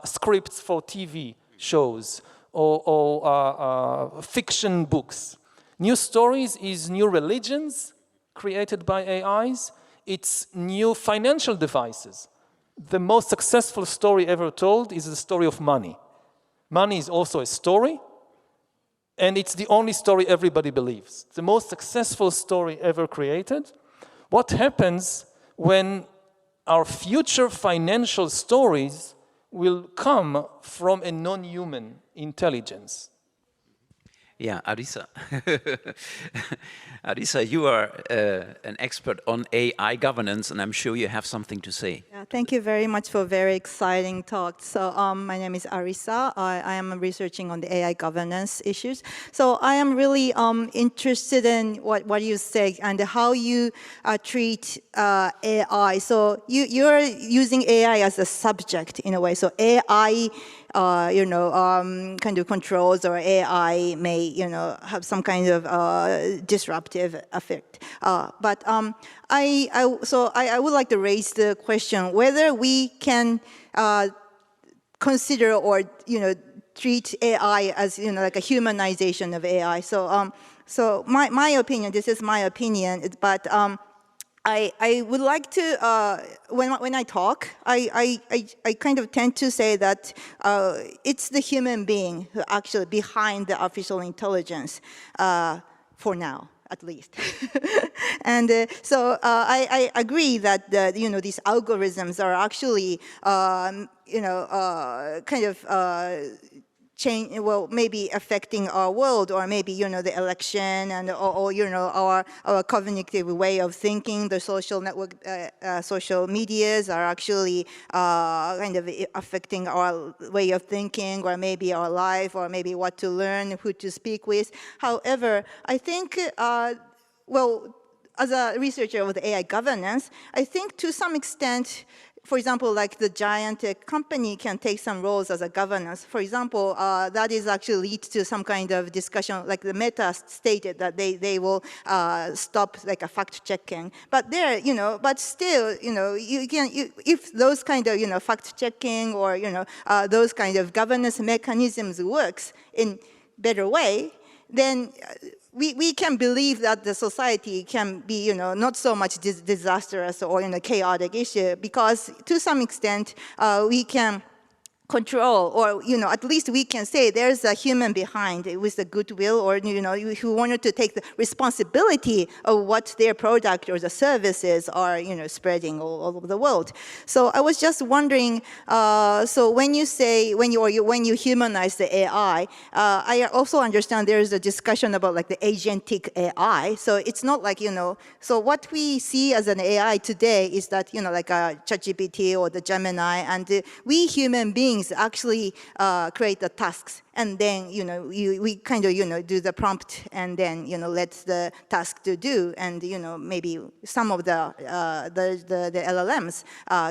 Speaker 1: scripts for TV shows or fiction books. New stories is new religions created by AIs. It's new financial devices. The most successful story ever told is the story of money. Money is also a story, and it's the only story everybody believes. The most successful story ever created What happens when our future financial stories will come from a non-human intelligence?
Speaker 5: Yeah, Arisa. Arisa, you are an expert on AI governance, and I'm sure you have something to say.
Speaker 7: Yeah, thank you very much for a very exciting talk. So my name is Arisa. I am researching on the AI governance issues. So I am really interested in what you say and how you treat AI. So you're using AI as a subject in a way. So AI kind of controls, or AI may, have some kind of disruptive effect. But I would like to raise the question whether we can consider or, treat AI as, like a humanization of AI. So my opinion, this is my opinion, but I would like to, when I talk, I kind of tend to say that it's the human being who actually behind the artificial intelligence, for now, at least. And so I agree that these algorithms are actually kind of change, well, maybe affecting our world, or maybe, the election, and or our cognitive way of thinking. The social network, social medias are actually kind of affecting our way of thinking, or maybe our life, or maybe what to learn, who to speak with. However, I think, well, as a researcher of the AI governance, I think to some extent, for example, like the giant company can take some roles as a governance. For example, that is actually lead to some kind of discussion, like the Meta stated that they will stop like a fact checking. But there, but still, you can, if those kind of, fact checking, or, those kind of governance mechanisms works in better way, then we can believe that the society can be, not so much disastrous or chaotic issue, because to some extent we can control, or at least we can say there's a human behind with the goodwill, or who wanted to take the responsibility of what their product or the services are spreading all over the world. So I was just wondering, so when you say when you humanize the AI, I also understand there is a discussion about like the agentic AI. So it's not like so what we see as an AI today is that like a ChatGPT or the Gemini, and we human beings actually create the tasks, and then we kind of do the prompt, and then let the task to do, and maybe some of the LLMs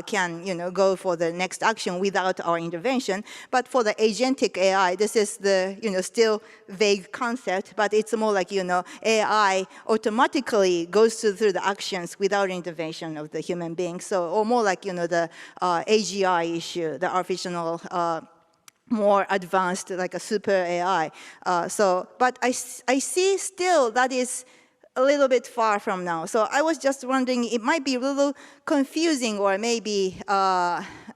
Speaker 7: can go for the next action without our intervention. But for the agentic AI, this is the still vague concept, but it's more like AI automatically goes through the actions without intervention of the human being. So, or more like the AGI issue, the artificial more advanced, like a super AI. But I see still that is a little bit far from now. So I was just wondering, it might be a little confusing, or maybe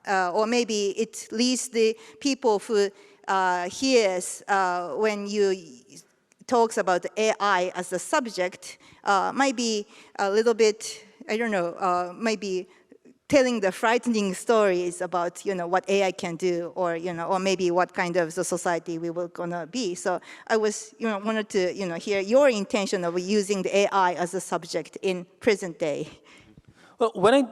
Speaker 7: it leads the people who hears when you talks about AI as a subject, might be a little bit, I don't know, maybe telling the frightening stories about what AI can do, or or maybe what kind of the society we will gonna be. So I was wanted to hear your intention of using the AI as a subject in present day.
Speaker 1: Well, when I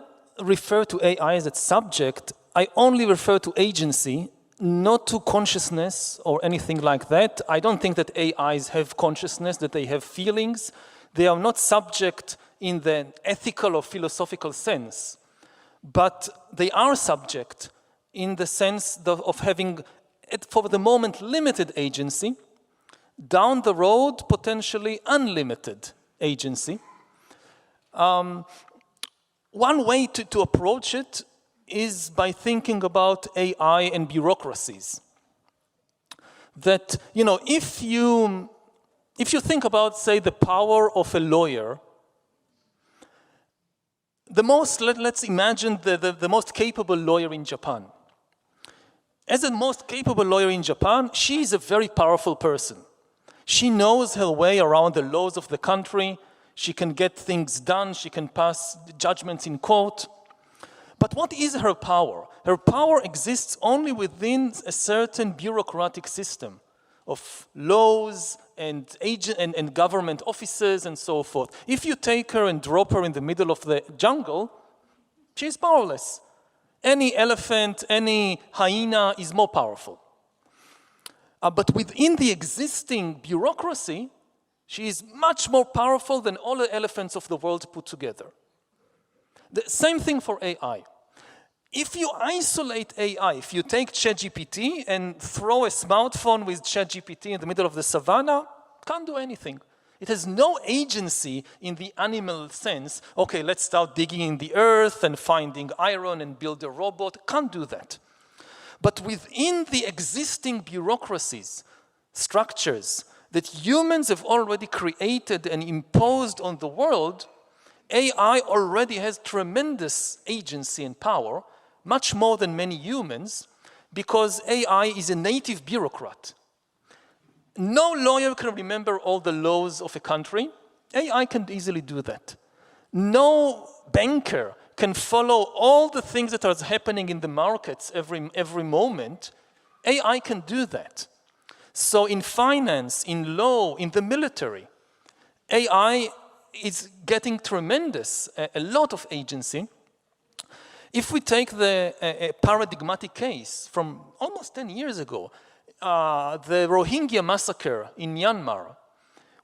Speaker 1: refer to AI as a subject, I only refer to agency, not to consciousness or anything like that. I don't think that AIs have consciousness, that they have feelings. They are not subject in the ethical or philosophical sense. But they are subject in the sense of having, for the moment, limited agency, down the road, potentially unlimited agency. One way to approach it is by thinking about AI and bureaucracies. That, if you think about, say, the power of a lawyer, let's imagine the most capable lawyer in Japan. As the most capable lawyer in Japan, she is a very powerful person. She knows her way around the laws of the country. she can get things done, she can pass judgments in court. But what is her power? Her power exists only within a certain bureaucratic system of laws and government offices and so forth. If you take her and drop her in the middle of the jungle, she's powerless. Any elephant, any hyena is more powerful. But within the existing bureaucracy, she is much more powerful than all the elephants of the world put together. The same thing for AI. If you isolate AI, if you take ChatGPT and throw a smartphone with ChatGPT in the middle of the savannah, can't do anything. It has no agency in the animal sense. Okay, let's start digging in the earth and finding iron and build a robot. Can't do that. But within the existing bureaucracies, structures that humans have already created and imposed on the world, AI already has tremendous agency and power, much more than many humans, because AI is a native bureaucrat. No lawyer can remember all the laws of a country. AI can easily do that. No banker can follow all the things that are happening in the markets every moment. AI can do that. So in finance, in law, in the military, AI is getting a lot of agency. If we take a paradigmatic case from almost 10 years ago, the Rohingya massacre in Myanmar,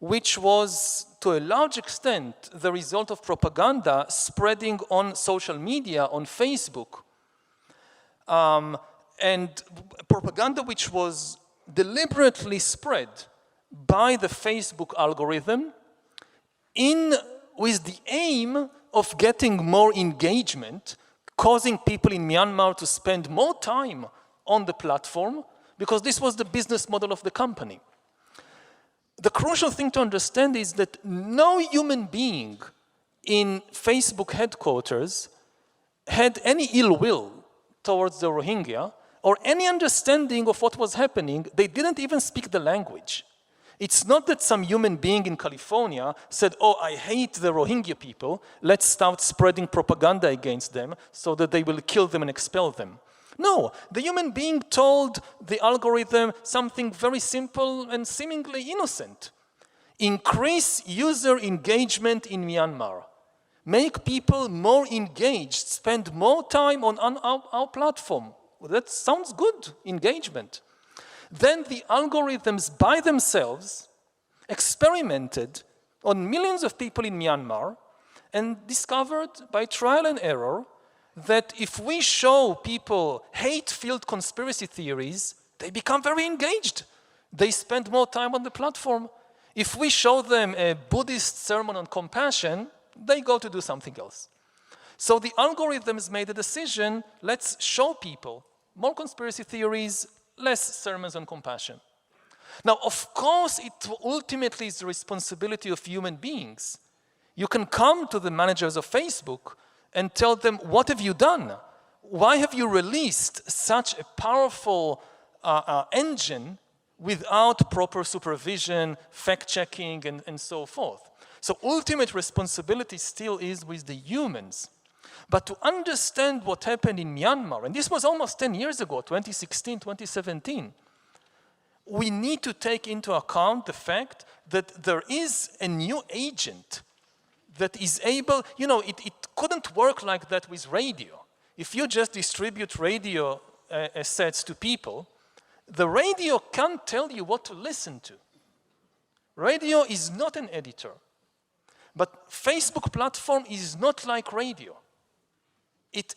Speaker 1: which was to a large extent the result of propaganda spreading on social media, on Facebook, and propaganda which was deliberately spread by the Facebook algorithm with the aim of getting more engagement, causing people in Myanmar to spend more time on the platform, because this was the business model of the company. The crucial thing to understand is that no human being in Facebook headquarters had any ill will towards the Rohingya or any understanding of what was happening. They didn't even speak the language. It's not that some human being in California said, oh, I hate the Rohingya people, let's start spreading propaganda against them so that they will kill them and expel them. No, the human being told the algorithm something very simple and seemingly innocent. Increase user engagement in Myanmar. Make people more engaged, spend more time on our platform. Well, that sounds good, engagement. Then the algorithms by themselves experimented on millions of people in Myanmar and discovered by trial and error that if we show people hate-filled conspiracy theories, they become very engaged. They spend more time on the platform. If we show them a Buddhist sermon on compassion, they go to do something else. So the algorithms made a decision, let's show people more conspiracy theories, less sermons on compassion. Now, of course, it ultimately is the responsibility of human beings. You can come to the managers of Facebook and tell them, what have you done? Why have you released such a powerful engine without proper supervision, fact-checking, and so forth? So ultimate responsibility still is with the humans. But to understand what happened in Myanmar, and this was almost 10 years ago, 2016, 2017, we need to take into account the fact that there is a new agent that is able, it couldn't work like that with radio. If you just distribute radio sets to people, the radio can't tell you what to listen to. Radio is not an editor. But Facebook platform is not like radio. It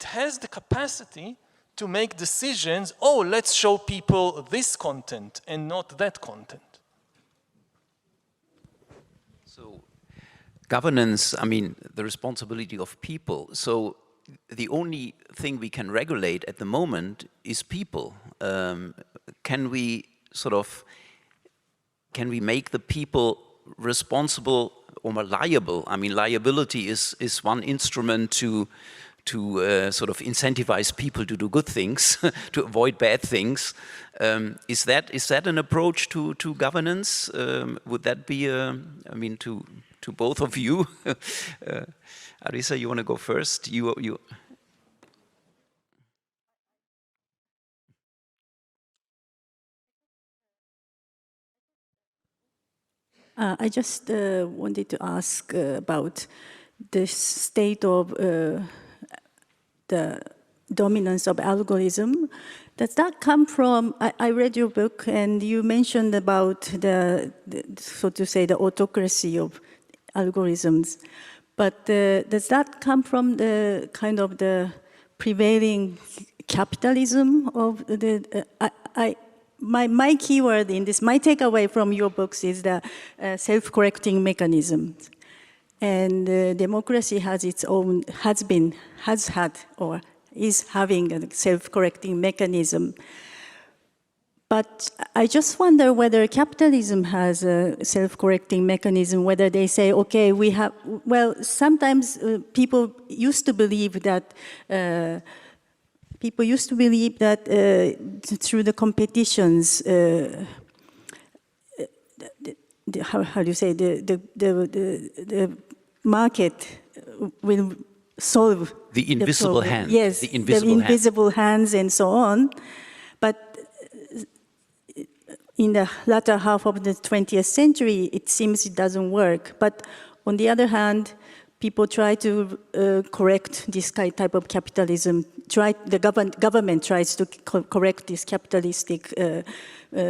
Speaker 1: has the capacity to make decisions, oh, let's show people this content and not that content.
Speaker 5: So governance, the responsibility of people. So the only thing we can regulate at the moment is people. Can we make the people responsible or more liable? Liability is one instrument to sort of incentivize people to do good things, to avoid bad things. Is that an approach to governance? Would that be to both of you. Arisa, you want to go first? You.
Speaker 6: I just wanted to ask about the state of the dominance of algorithm. Does that come from, I read your book and you mentioned about the so to say, the autocracy of algorithms. But does that come from the kind of the prevailing capitalism of the, my keyword in this, my takeaway from your books is the self-correcting mechanism. And democracy has its own, has had, or is having a self-correcting mechanism. But I just wonder whether capitalism has a self-correcting mechanism, whether they say, okay, we have, well, sometimes people used to believe that through the competitions, how do you say, the market will solve
Speaker 5: the invisible hand.
Speaker 6: Yes, the invisible hands and so on. But in the latter half of the 20th century, it seems it doesn't work. But on the other hand, people try to correct this type of capitalism. The government tries to correct these capitalistic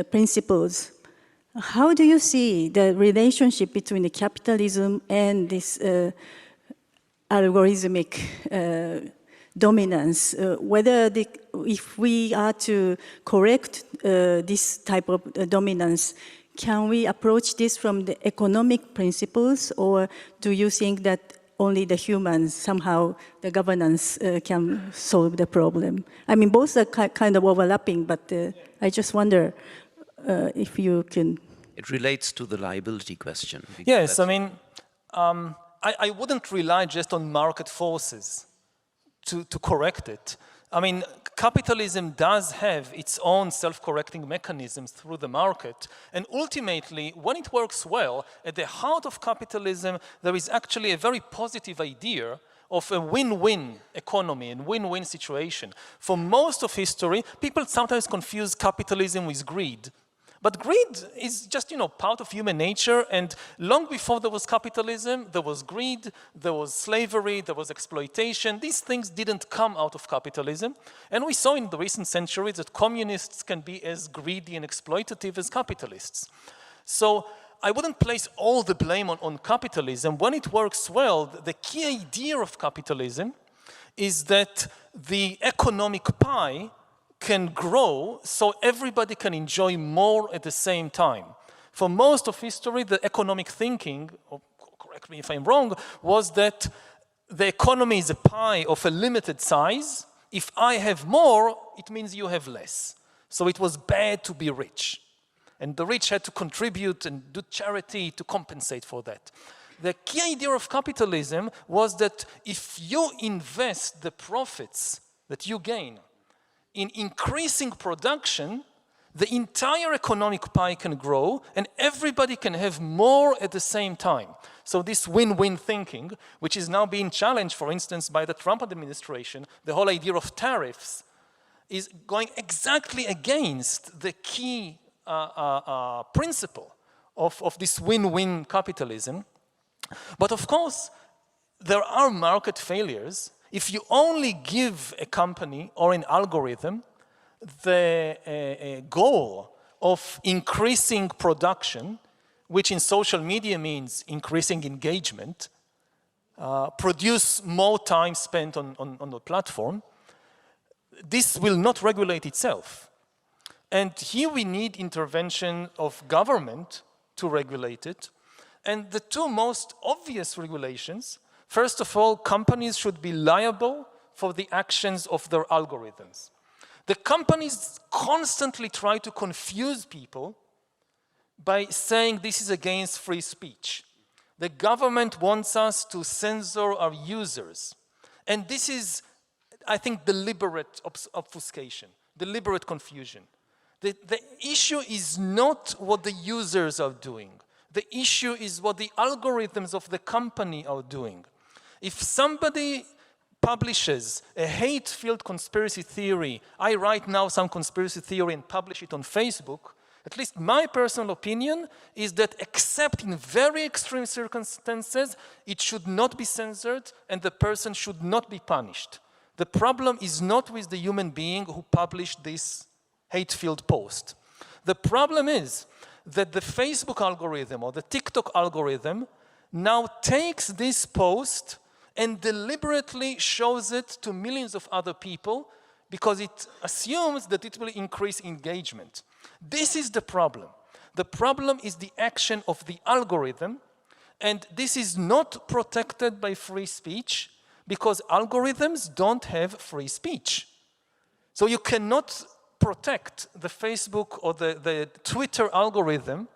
Speaker 6: principles. How do you see the relationship between the capitalism and this algorithmic dominance? If we are to correct this type of dominance, can we approach this from the economic principles, or do you think that only the humans, somehow the governance can solve the problem? I mean, both are kind of overlapping, but I just wonder if you can.
Speaker 5: It relates to the liability question.
Speaker 1: Yes, I mean, I wouldn't rely just on market forces to correct it. I mean, capitalism does have its own self-correcting mechanisms through the market, and ultimately, when it works well, at the heart of capitalism, there is actually a very positive idea of a win-win economy and win-win situation. For most of history, people sometimes confuse capitalism with greed. But greed is just, part of human nature, and long before there was capitalism, there was greed, there was slavery, there was exploitation. These things didn't come out of capitalism, and we saw in the recent centuries that communists can be as greedy and exploitative as capitalists. So I wouldn't place all the blame on capitalism. When it works well, the key idea of capitalism is that the economic pie can grow so everybody can enjoy more at the same time. For most of history, the economic thinking, or correct me if I'm wrong, was that the economy is a pie of a limited size. If I have more, it means you have less. So it was bad to be rich. And the rich had to contribute and do charity to compensate for that. The key idea of capitalism was that if you invest the profits that you gain in increasing production, the entire economic pie can grow and everybody can have more at the same time. So this win-win thinking, which is now being challenged, for instance, by the Trump administration, the whole idea of tariffs, is going exactly against the key principle of this win-win capitalism. But of course, there are market failures. If you only give a company or an algorithm the goal of increasing production, which in social media means increasing engagement, produce more time spent on the platform, this will not regulate itself. And here we need intervention of government to regulate it. And the two most obvious regulations, first of all, companies should be liable for the actions of their algorithms. The companies constantly try to confuse people by saying this is against free speech. The government wants us to censor our users. And this is, I think, deliberate obfuscation, deliberate confusion. The issue is not what the users are doing. The issue is what the algorithms of the company are doing. If somebody publishes a hate-filled conspiracy theory, I write now some conspiracy theory and publish it on Facebook, at least my personal opinion is that except in very extreme circumstances, it should not be censored and the person should not be punished. The problem is not with the human being who published this hate-filled post. The problem is that the Facebook algorithm or the TikTok algorithm now takes this post and deliberately shows it to millions of other people because it assumes that it will increase engagement. This is the problem. The problem is the action of the algorithm, and this is not protected by free speech because algorithms don't have free speech. So you cannot protect the Facebook or the Twitter algorithm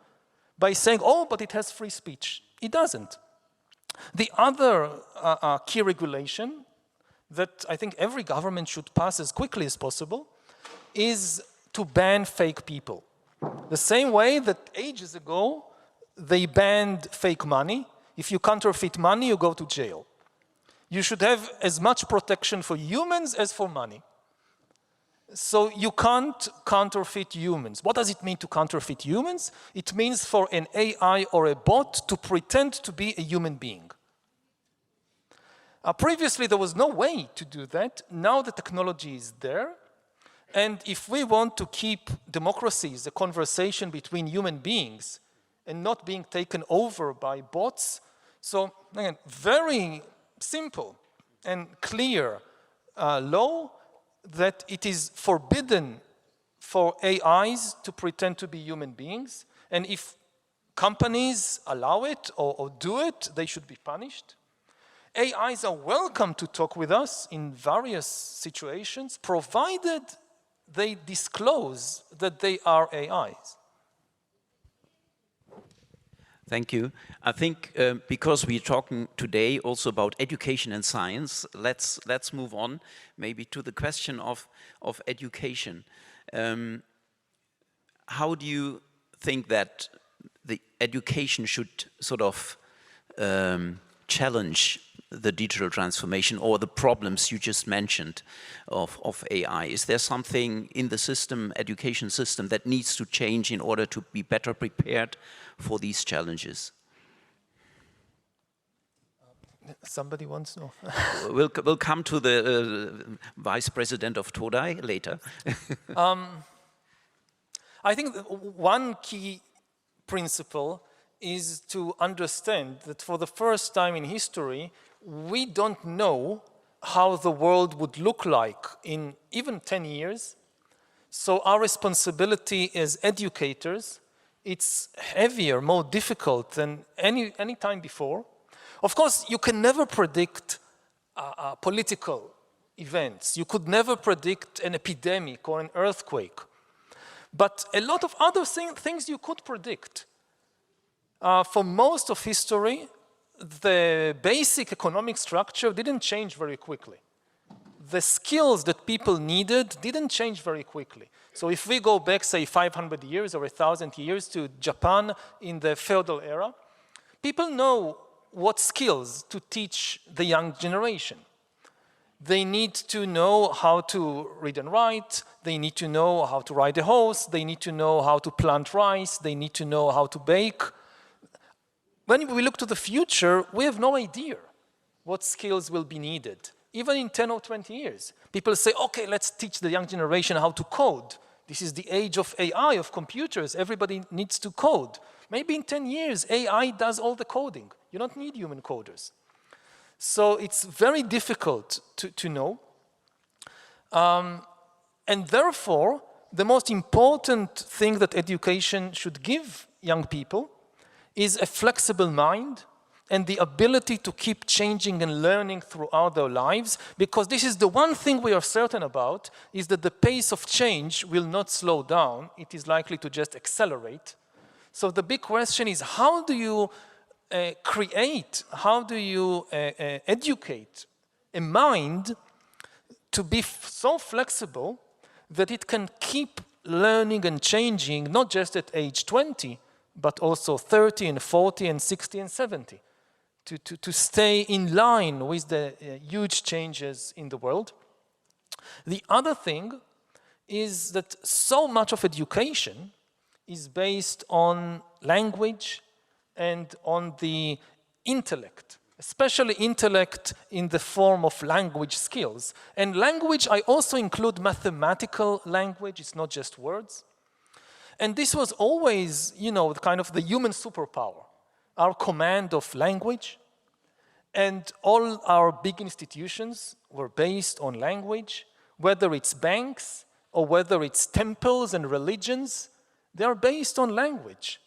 Speaker 1: by saying, oh, but it has free speech. It doesn't. The other key regulation that I think every government should pass as quickly as possible is to ban fake people. The same way that ages ago they banned fake money. If you counterfeit money, you go to jail. You should have as much protection for humans as for money. So you can't counterfeit humans. What does it mean to counterfeit humans? It means for an AI or a bot to pretend to be a human being. Previously, there was no way to do that. Now the technology is there. And if we want to keep democracies, a conversation between human beings, and not being taken over by bots, so again, very simple and clear law that it is forbidden for AIs to pretend to be human beings. And if companies allow it or do it, they should be punished. AIs are welcome to talk with us in various situations, provided they disclose that they are AIs.
Speaker 5: Thank you. I think because we're talking today also about education and science, let's move on maybe to the question of education. How do you think that the education should sort of challenge the digital transformation or the problems you just mentioned of AI? Is there something in the system, education system, that needs to change in order to be better prepared for these challenges?
Speaker 1: Somebody wants to know?
Speaker 5: We'll come to the Vice President of Todai later.
Speaker 1: I think one key principle is to understand that for the first time in history, we don't know how the world would look like in even 10 years. So our responsibility as educators, it's heavier, more difficult than any time before. Of course, you can never predict political events. You could never predict an epidemic or an earthquake. But a lot of other things you could predict. For most of history, the basic economic structure didn't change very quickly. The skills that people needed didn't change very quickly. So if we go back, say, 500 years or 1,000 years to Japan in the feudal era, people know what skills to teach the young generation. They need to know how to read and write. They need to know how to ride a horse. They need to know how to plant rice. They need to know how to bake. When we look to the future, we have no idea what skills will be needed. Even in 10 or 20 years, people say, okay, let's teach the young generation how to code. This is the age of AI, of computers. Everybody needs to code. Maybe in 10 years, AI does all the coding. You don't need human coders. So it's very difficult to know. And therefore, the most important thing that education should give young people is a flexible mind and the ability to keep changing and learning throughout their lives, because this is the one thing we are certain about, is that the pace of change will not slow down. It is likely to just accelerate. So the big question is, how do you how do you educate a mind to be so flexible that it can keep learning and changing, not just at age 20, but also 30 and 40 and 60 and 70 to stay in line with the huge changes in the world. The other thing is that so much of education is based on language and on the intellect, especially intellect in the form of language skills. And language, I also include mathematical language, it's not just words. And this was always, you know, kind of the human superpower, our command of language. And all our big institutions were based on language, whether it's banks or whether it's temples and religions, they are based on language.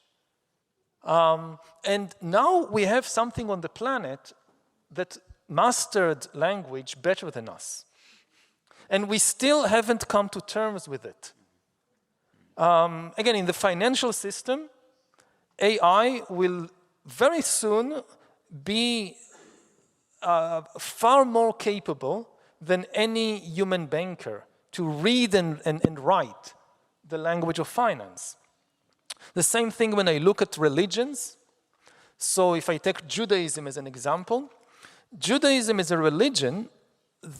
Speaker 1: And now we have something on the planet that mastered language better than us. And we still haven't come to terms with it. Again, in the financial system, AI will very soon be far more capable than any human banker to read and write the language of finance. The same thing when I look at religions. So if I take Judaism as an example, Judaism is a religion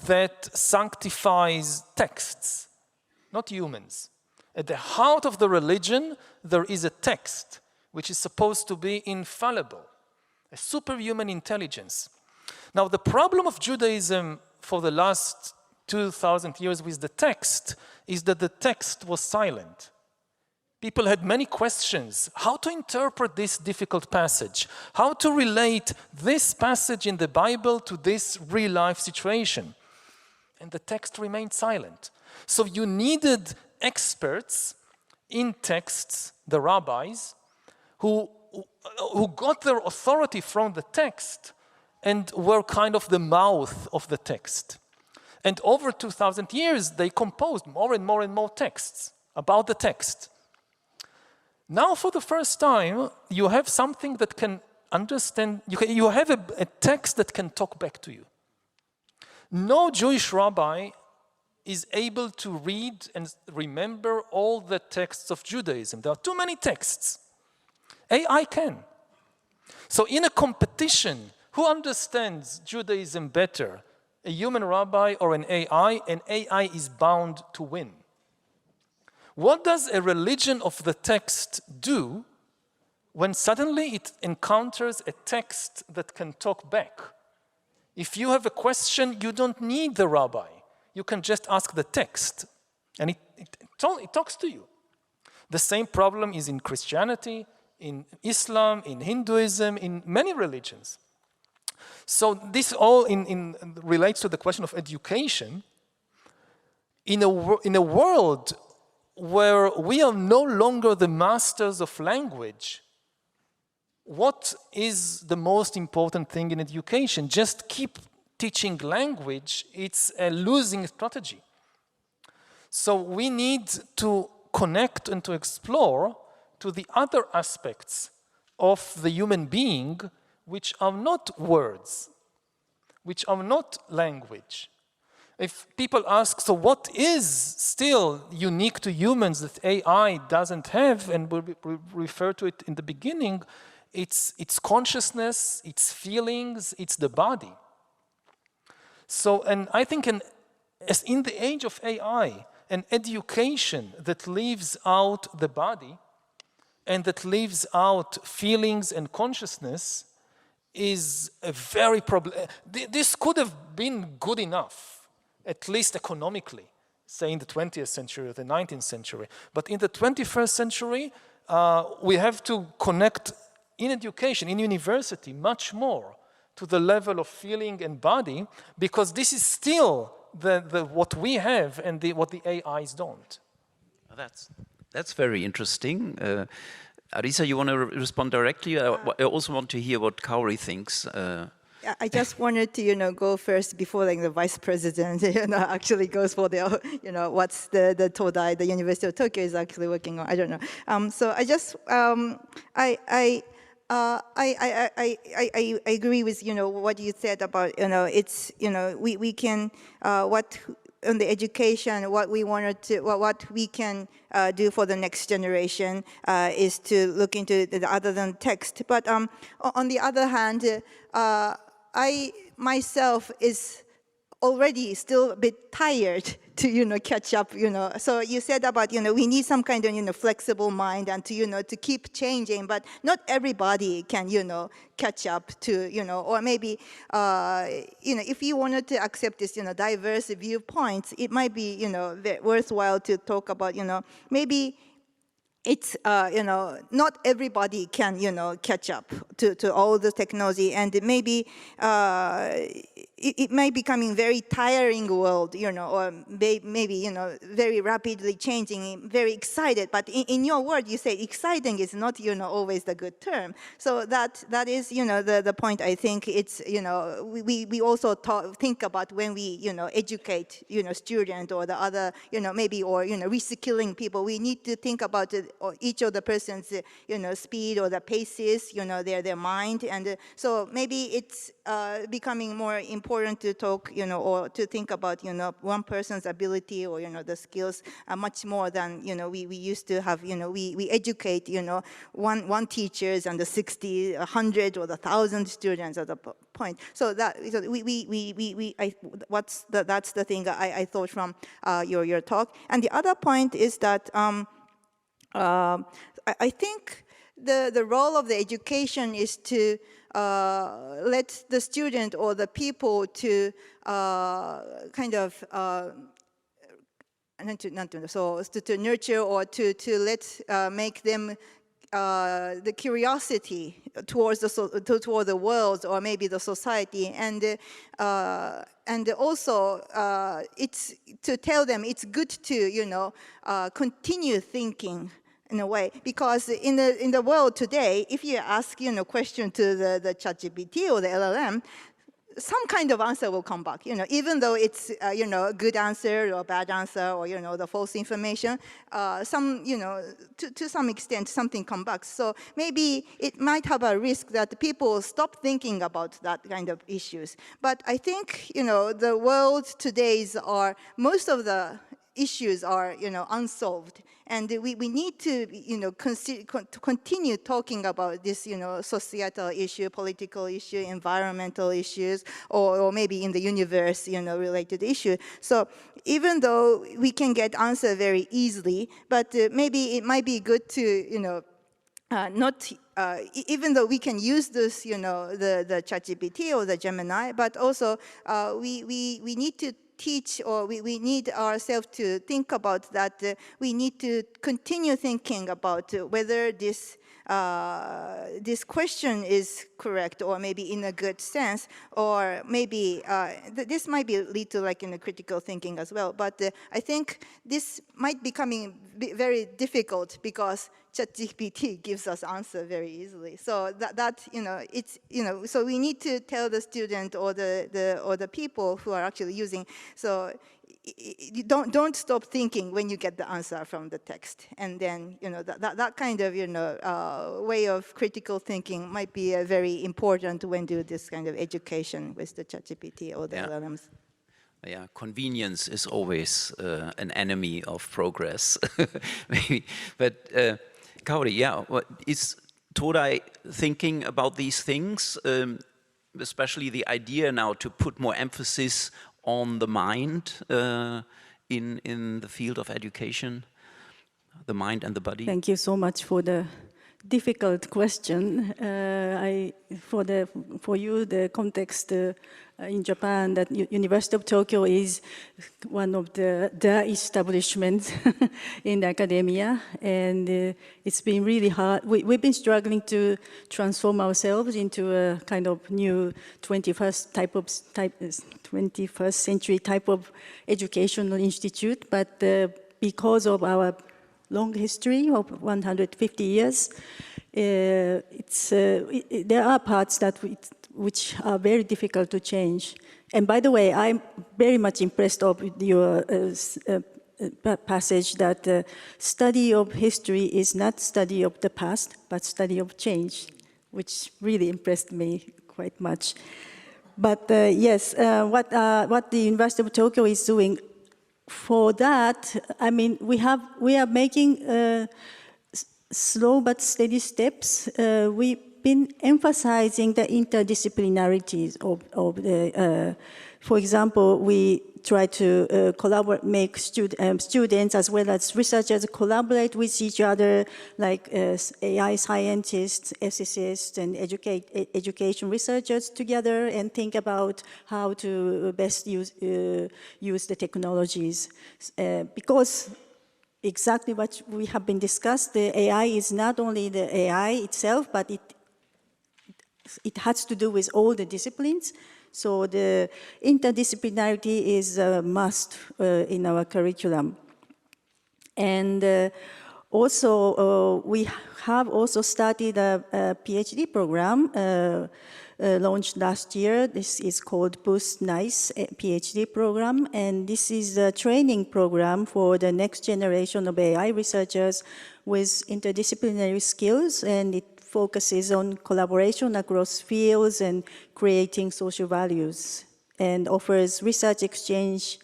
Speaker 1: that sanctifies texts, not humans. At the heart of the religion, there is a text which is supposed to be infallible, a superhuman intelligence. Now, the problem of Judaism for the last 2,000 years with the text is that the text was silent. People had many questions. How to interpret this difficult passage? How to relate this passage in the Bible to this real-life situation? And the text remained silent. So you needed experts in texts, the rabbis, who got their authority from the text and were kind of the mouth of the text. And over 2,000 years, they composed more and more and more texts about the text. Now, for the first time, you have something that can understand, you have a text that can talk back to you. No Jewish rabbi is able to read and remember all the texts of Judaism. There are too many texts. AI can. So in a competition, who understands Judaism better? A human rabbi or an AI? And AI is bound to win. What does a religion of the text do when suddenly it encounters a text that can talk back? If you have a question, you don't need the rabbi. You can just ask the text, and it talks to you. The same problem is in Christianity, in Islam, in Hinduism, in many religions. So this all relates to the question of education. In a world where we are no longer the masters of language, what is the most important thing in education? Just keep teaching language. It's a losing strategy. So we need to connect and to explore to the other aspects of the human being, which are not words, which are not language. If people ask, so what is still unique to humans that AI doesn't have, and we refer to it in the beginning, it's consciousness, it's feelings, it's the body. So, and I think as in the age of AI, an education that leaves out the body and that leaves out feelings and consciousness is a very problem. This could have been good enough, at least economically, say in the 20th century or the 19th century. But in the 21st century, we have to connect in education, in university, much more to the level of feeling and body, because this is still what we have and what the AIs don't.
Speaker 5: That's very interesting. Arisa, you want to respond directly? I also want to hear what Kaori thinks.
Speaker 7: I just wanted to, go first before the vice president, actually goes for the, what's the Todai, the University of Tokyo is actually working on. I don't know. So I just, I agree with what you said about it's we can on the education, what we wanted to, what we can do for the next generation is to look into the other than text. But on the other hand, I myself is already still a bit tired to, catch up, So you said about, we need some kind of, flexible mind and to, to keep changing, but not everybody can, catch up to, or maybe, if you wanted to accept this, diverse viewpoints, it might be, worthwhile to talk about, maybe it's, not everybody can, catch up to all the technology, and maybe it may becoming very tiring world, or maybe, very rapidly changing, very excited. But in your word, you say exciting is not, always the good term. So that is, the point. I think it's, we also think about when we, educate, student or the other, maybe, or, reskilling people. We need to think about or each of the person's, speed or the paces, their mind. And so maybe it's becoming more important to talk, or to think about, one person's ability or, the skills much more than, we used to have, we educate, one teachers and the 60, 100 or the 1,000 students at the point. So that, that's the thing I thought from your talk. And the other point is that I think the role of the education is to let the student or the people to kind of to nurture or to let make them the curiosity towards toward the world or maybe the society, and also it's to tell them it's good to continue thinking in a way, because in the world today, if you ask question to the ChatGPT or the LLM, some kind of answer will come back, even though it's a good answer or a bad answer or the false information, some to some extent something comes back. So maybe it might have a risk that people stop thinking about that kind of issues. But I think the world today's are most of the issues are unsolved, and we need to continue talking about this societal issue, political issue, environmental issues, or maybe in the universe related issue. So even though we can get answer very easily, but maybe it might be good to not even though we can use this the ChatGPT or the Gemini, but also we need to teach, or we need ourselves to think about that. We need to continue thinking about whether this this question is correct, or maybe in a good sense, or maybe this might be lead to like critical thinking as well. But I think this might becoming very difficult because ChatGPT gives us answer very easily. So that it's so we need to tell the student or the people who are actually using. So you don't stop thinking when you get the answer from the text, and then that kind of way of critical thinking might be very important when do this kind of education with the ChatGPT or the LLMs.
Speaker 5: Yeah, convenience is always an enemy of progress, maybe. But Kaori, yeah, is Todai thinking about these things, especially the idea now to put more emphasis on the mind in the field of education, the mind and the body?
Speaker 6: Thank you so much for the difficult question. For you, the context in Japan, that University of Tokyo is one of the establishments in academia, and it's been really hard. We've been struggling to transform ourselves into a kind of new 21st century type of educational institute, but because of our long history of 150 years, there are parts which are very difficult to change. And by the way, I'm very much impressed with your passage that study of history is not study of the past, but study of change, which really impressed me quite much. But yes, what the University of Tokyo is doing, for that, I mean, we are making slow but steady steps. We've been emphasizing the interdisciplinarities of the, for example, we try to collaborate, make students as well as researchers collaborate with each other, like AI scientists, ethicists, and education researchers together, and think about how to best use the technologies. Because exactly what we have been discussed, the AI is not only the AI itself, but it has to do with all the disciplines. So the interdisciplinarity is a must in our curriculum. And also, we have also started a PhD program launched last year. This is called Boost Nice PhD program, and this is a training program for the next generation of AI researchers with interdisciplinary skills, and it focuses on collaboration across fields and creating social values, and offers research exchange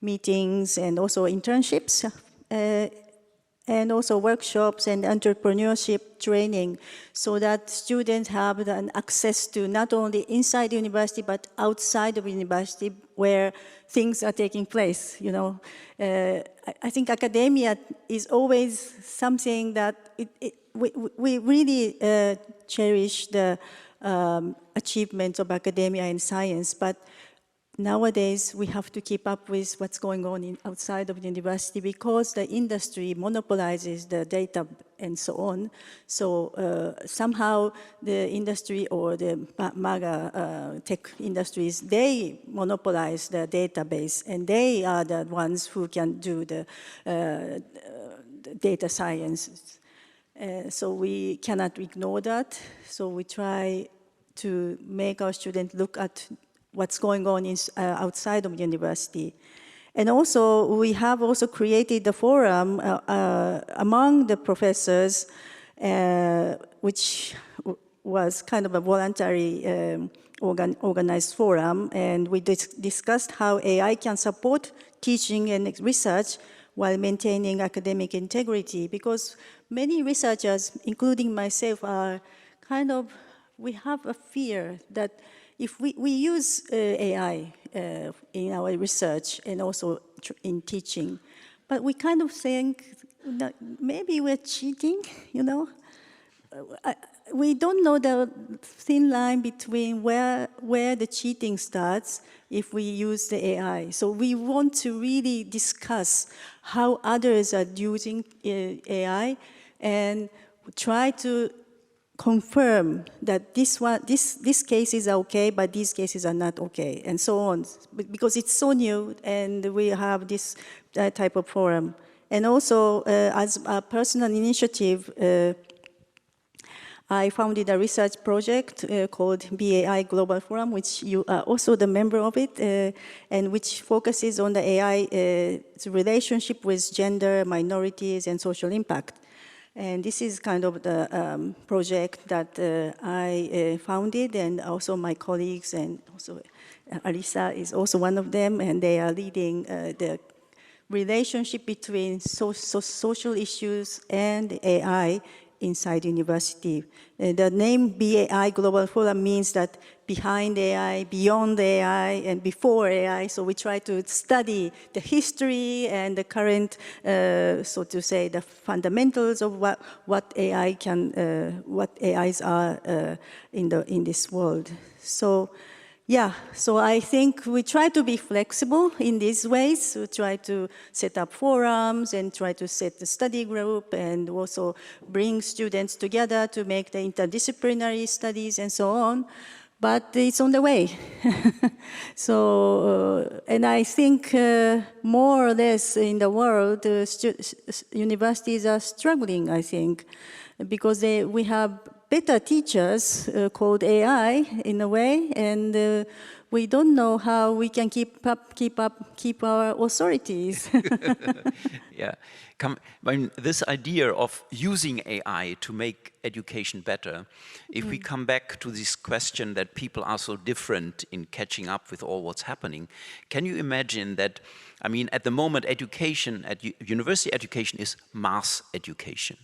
Speaker 6: meetings and also internships, and also workshops and entrepreneurship training, so that students have access to not only inside the university but outside of the university where things are taking place. You know, I think academia is always something that we really cherish the achievements of academia and science, but nowadays we have to keep up with what's going on outside of the university, because the industry monopolizes the data and so on. So somehow the industry or the MAGA tech industries, they monopolize the database, and they are the ones who can do the data science. So we cannot ignore that. So we try to make our students look at what's going on outside of the university. And also, we have also created a forum among the professors, which was kind of a voluntary organized forum, and we discussed how AI can support teaching and research while maintaining academic integrity, because many researchers, including myself, are kind of, we have a fear that if we use AI in our research and also in teaching, but we kind of think that maybe we're cheating, you know? We don't know the thin line between where the cheating starts if we use the AI. So we want to really discuss how others are using AI and try to confirm that these cases are okay, but these cases are not okay, and so on, because it's so new, and we have this type of forum. And also, as a personal initiative, I founded a research project called BAI Global Forum, which you are also the member of it, and which focuses on the AI's relationship with gender, minorities, and social impact. And this is kind of the project that I founded, and also my colleagues, and also Alisa is also one of them, and they are leading the relationship between social issues and AI inside university. The name BAI Global Forum means that behind AI, beyond AI, and before AI. So we try to study the history and the current, so to say, the fundamentals of what AI can, what AIs are in this world. So. Yeah, so I think we try to be flexible in these ways. We try to set up forums and try to set the study group, and also bring students together to make the interdisciplinary studies and so on. But it's on the way. So, and I think more or less in the world, universities are struggling, I think, because we have better teachers called AI in a way, and we don't know how we can keep our authorities.
Speaker 5: Yeah, this idea of using AI to make education better, if we come back to this question that people are so different in catching up with all what's happening, can you imagine that, I mean, at the moment education, university education is mass education,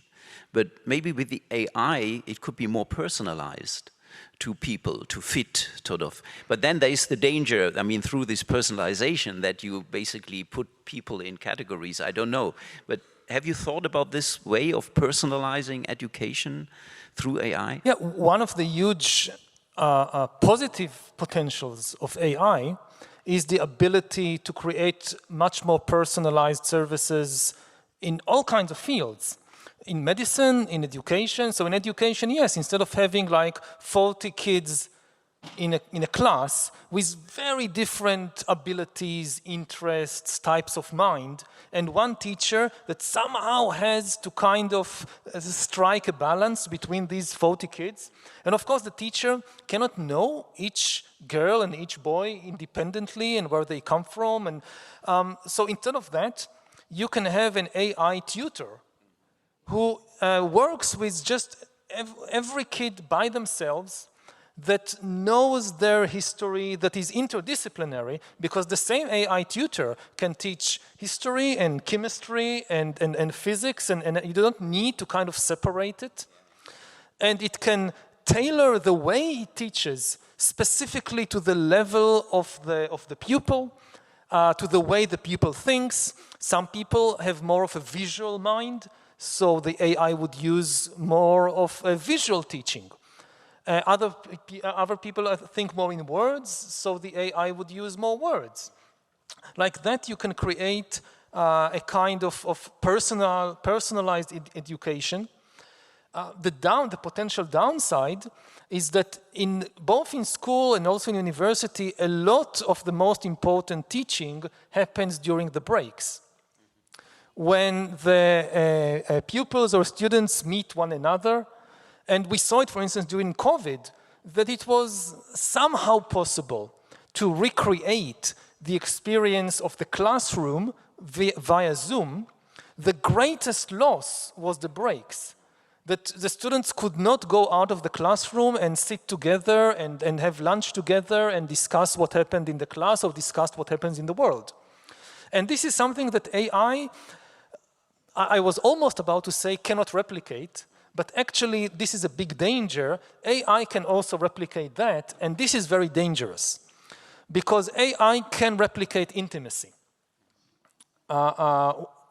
Speaker 5: but maybe with the AI it could be more personalized to people, to fit, sort of. But then there is the danger, I mean, through this personalization that you basically put people in categories, I don't know. But have you thought about this way of personalizing education through AI?
Speaker 4: Yeah, one of the huge positive potentials of AI is the ability to create much more personalized services in all kinds of fields. In medicine, in education. So in education, yes, instead of having like 40 kids in a class with very different abilities, interests, types of mind, and one teacher that somehow has to kind of strike a balance between these 40 kids. And of course, the teacher cannot know each girl and each boy independently and where they come from. And so instead of that, you can have an AI tutor who works with just every kid by themselves, that knows their history, that is interdisciplinary, because the same AI tutor can teach history and chemistry and physics, and you don't need to kind of separate it. And it can tailor the way he teaches specifically to the level of the pupil, to the way the pupil thinks. Some people have more of a visual mind, so the AI would use more of a visual teaching. Other people think more in words, so the AI would use more words. Like that, you can create a kind of personalized education. The potential downside is that both in school and also in university, a lot of the most important teaching happens during the breaks, when the pupils or students meet one another. And we saw it, for instance, during COVID, that it was somehow possible to recreate the experience of the classroom via Zoom. The greatest loss was the breaks, that the students could not go out of the classroom and sit together and have lunch together and discuss what happened in the class or discuss what happens in the world. And this is something that AI, I was almost about to say, cannot replicate, but actually this is a big danger. AI can also replicate that, and this is very dangerous, because AI can replicate intimacy.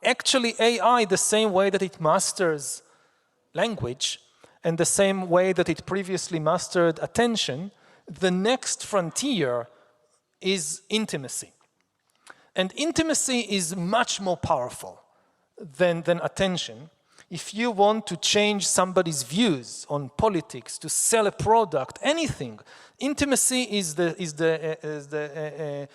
Speaker 4: Actually, AI, the same way that it masters language, and the same way that it previously mastered attention, the next frontier is intimacy. And intimacy is much more powerful than attention. If you want to change somebody's views on politics, to sell a product, anything, intimacy is the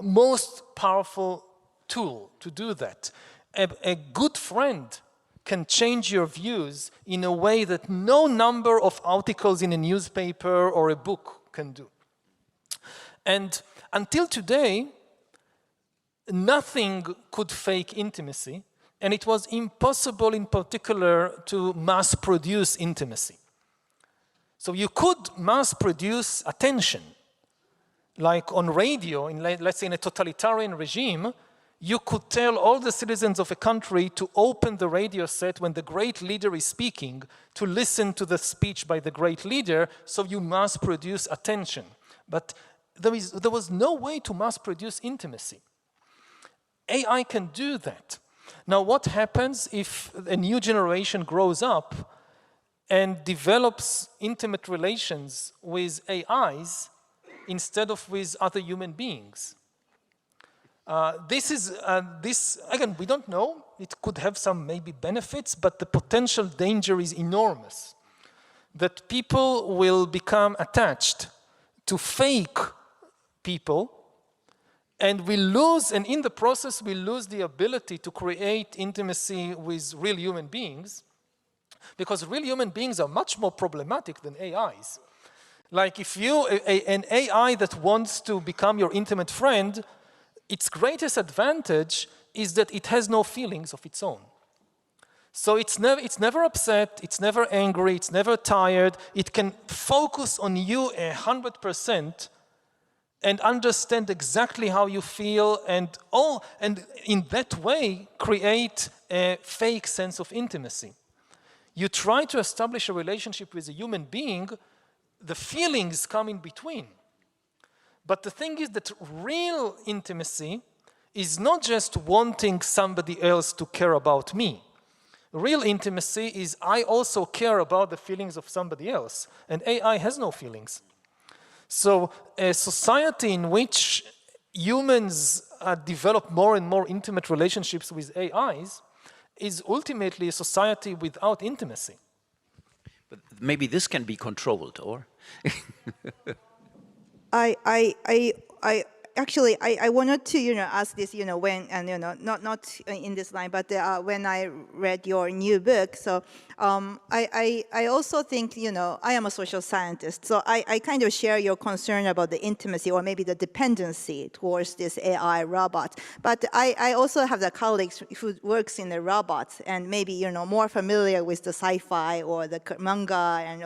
Speaker 4: most powerful tool to do that. A good friend can change your views in a way that no number of articles in a newspaper or a book can do. And until today, nothing could fake intimacy, and it was impossible in particular to mass produce intimacy. So you could mass produce attention. Like on radio, let's say in a totalitarian regime, you could tell all the citizens of a country to open the radio set when the great leader is speaking, to listen to the speech by the great leader, so you mass produce attention. But there was no way to mass produce intimacy. AI can do that. Now, what happens if a new generation grows up and develops intimate relations with AIs instead of with other human beings? This again, we don't know. It could have some maybe benefits, but the potential danger is enormous. That people will become attached to fake people, and in the process we lose the ability to create intimacy with real human beings.
Speaker 3: Because real human beings are much more problematic than AIs. Like if an AI that wants to become your intimate friend, its greatest advantage is that it has no feelings of its own. So it's never upset, it's never angry, it's never tired. It can focus on you 100% and understand exactly how you feel, and in that way create a fake sense of intimacy. You try to establish a relationship with a human being, the feelings come in between. But the thing is that real intimacy is not just wanting somebody else to care about me. Real intimacy is I also care about the feelings of somebody else, and AI has no feelings. So a society in which humans develop more and more intimate relationships with AIs is ultimately a society without intimacy.
Speaker 5: But maybe this can be controlled, or?
Speaker 7: Actually, I wanted to, ask this, when, and, not in this line, but when I read your new book, so I also think, I am a social scientist, so I kind of share your concern about the intimacy or maybe the dependency towards this AI robot. But I also have the colleagues who works in the robots and maybe, more familiar with the sci-fi or the manga, and,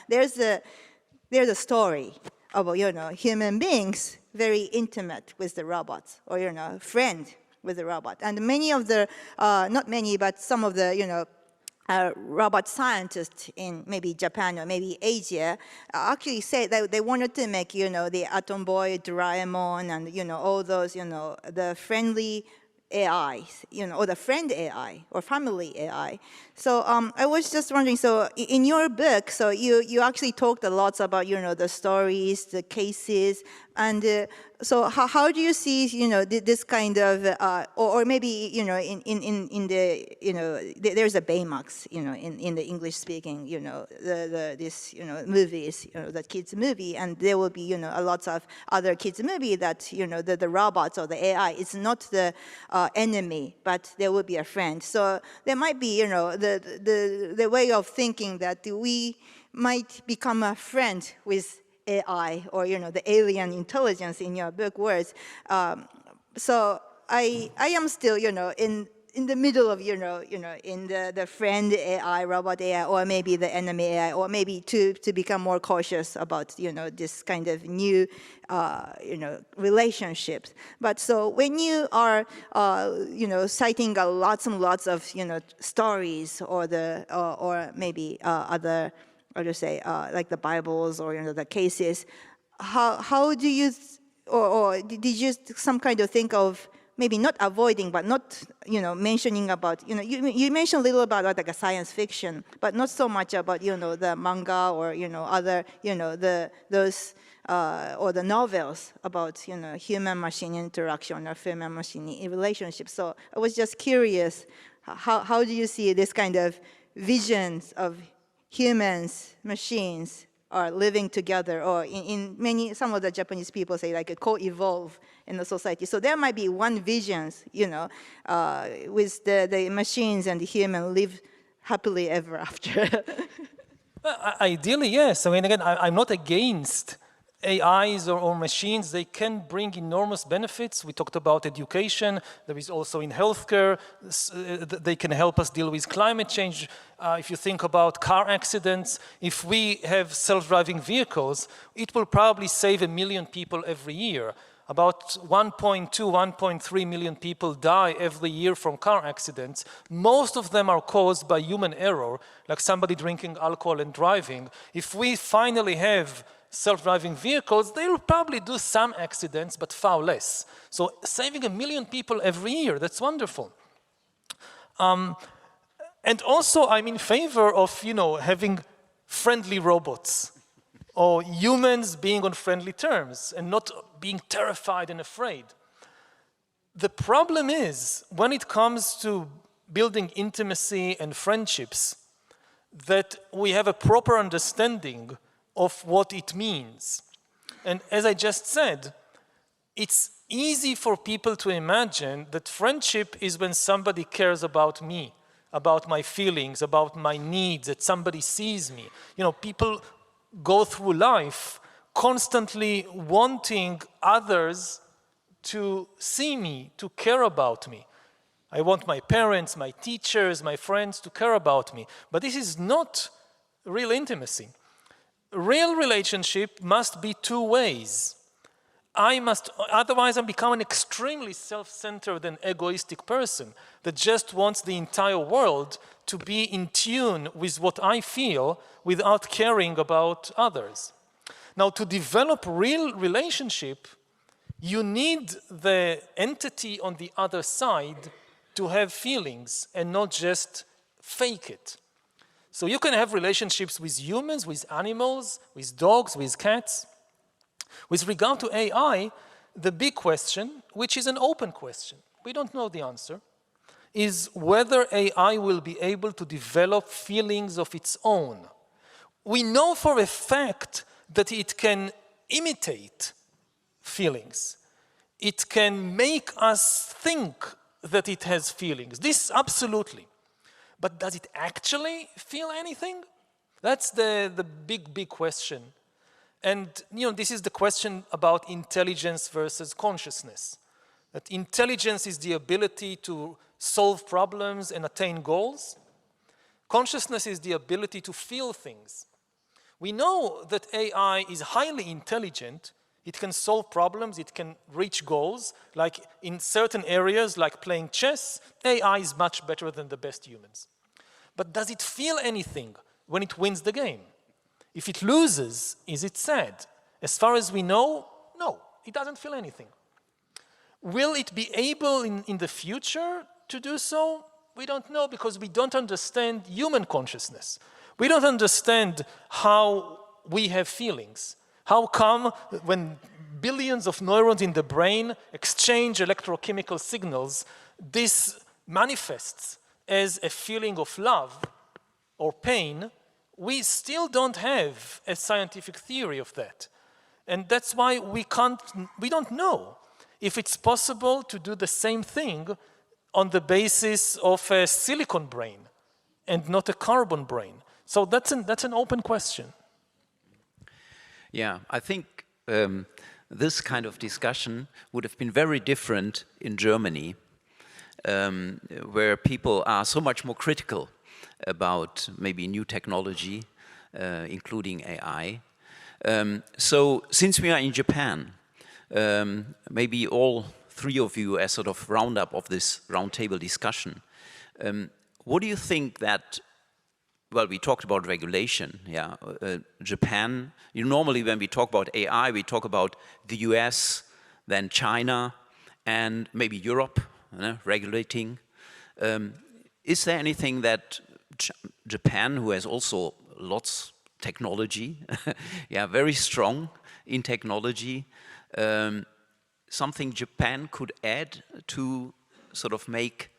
Speaker 7: there's a story about, human beings very intimate with the robots, or, friend with the robot. And many of the, not many, but some of the, robot scientists in maybe Japan or maybe Asia actually say that they wanted to make, the Atom Boy, Doraemon, and, all those, the friendly AIs, or the friend AI or family AI. So I was just wondering, so in your book, so you actually talked a lot about, the stories, the cases, and so how do you see, this kind of, or maybe, in the, there's a Baymax, in the English speaking, this, movies, the kids movie, and there will be, a lot of other kids movie that, the robots or the AI is not the enemy, but there will be a friend. So there might be, the way of thinking that we might become a friend with AI or, the alien intelligence in your book words. So I am still, in the middle of, in the friend AI, robot AI, or maybe the enemy AI, or maybe to become more cautious about, this kind of new, relationships. But so when you are, citing lots and lots of, stories or or maybe other, how to say, like the Bibles or, the cases, how do you, or did you some kind of think of maybe not avoiding, but not, mentioning about, you mentioned a little about like a science fiction, but not so much about, the manga or, other, those, or the novels about, human-machine interaction or human-machine relationship. So I was just curious, how do you see this kind of visions of humans, machines are living together, or in many, some of the Japanese people say like a co-evolve in the society. So there might be one visions, with the machines and the human live happily ever after.
Speaker 3: Ideally, yes. I mean, again, I'm not against AIs or machines. They can bring enormous benefits. We talked about education. There is also in healthcare. They can help us deal with climate change. If you think about car accidents, if we have self-driving vehicles, it will probably save 1 million people every year. About 1.2, 1.3 million people die every year from car accidents. Most of them are caused by human error, like somebody drinking alcohol and driving. If we finally have self-driving vehicles, they will probably do some accidents, but far less. So saving 1 million people every year, that's wonderful. And also I'm in favor of, having friendly robots or humans being on friendly terms and not being terrified and afraid. The problem is, when it comes to building intimacy and friendships, that we have a proper understanding of what it means. And as I just said, it's easy for people to imagine that friendship is when somebody cares about me.
Speaker 1: about my feelings, about my needs, that somebody sees me. You know, people go through life constantly wanting others to see me, to care about me. I want my parents, my teachers, my friends to care about me. But this is not real intimacy. Real relationship must be two ways. Otherwise I'm become an extremely self-centered and egoistic person that just wants the entire world to be in tune with what I feel without caring about others. Now, to develop real relationship, you need the entity on the other side to have feelings and not just fake it. So you can have relationships with humans, with animals, with dogs, with cats. With regard to AI, the big question, which is an open question, we don't know the answer, is whether AI will be able to develop feelings of its own. We know for a fact that it can imitate feelings. It can make us think that it has feelings. This absolutely. But does it actually feel anything? That's the big question. And you know, this is the question about intelligence versus consciousness. That intelligence is the ability to solve problems and attain goals. Consciousness is the ability to feel things. We know that AI is highly intelligent. It can solve problems, it can reach goals. Like in certain areas, like playing chess, AI is much better than the best humans. But does it feel anything when it wins the game? If it loses, is it sad? As far as we know, no, it doesn't feel anything. Will it be able in the future to do so? We don't know, because we don't understand human consciousness. We don't understand how we have feelings. How come when billions of neurons in the brain exchange electrochemical signals, this manifests as a feeling of love or pain? We still don't have a scientific theory of that. And that's why we don't know if it's possible to do the same thing on the basis of a silicon brain and not a carbon brain. So that's an open question.
Speaker 5: Yeah, I think this kind of discussion would have been very different in Germany, where people are so much more critical about maybe new technology, including AI. So since we are in Japan, maybe all three of you as sort of roundup of this roundtable discussion, what do you think that, well, we talked about regulation, yeah. Japan, normally when we talk about AI, we talk about the US, then China, and maybe Europe, regulating. Is there anything that Japan, who has also lots technology, yeah, very strong in technology, something Japan could add to sort of make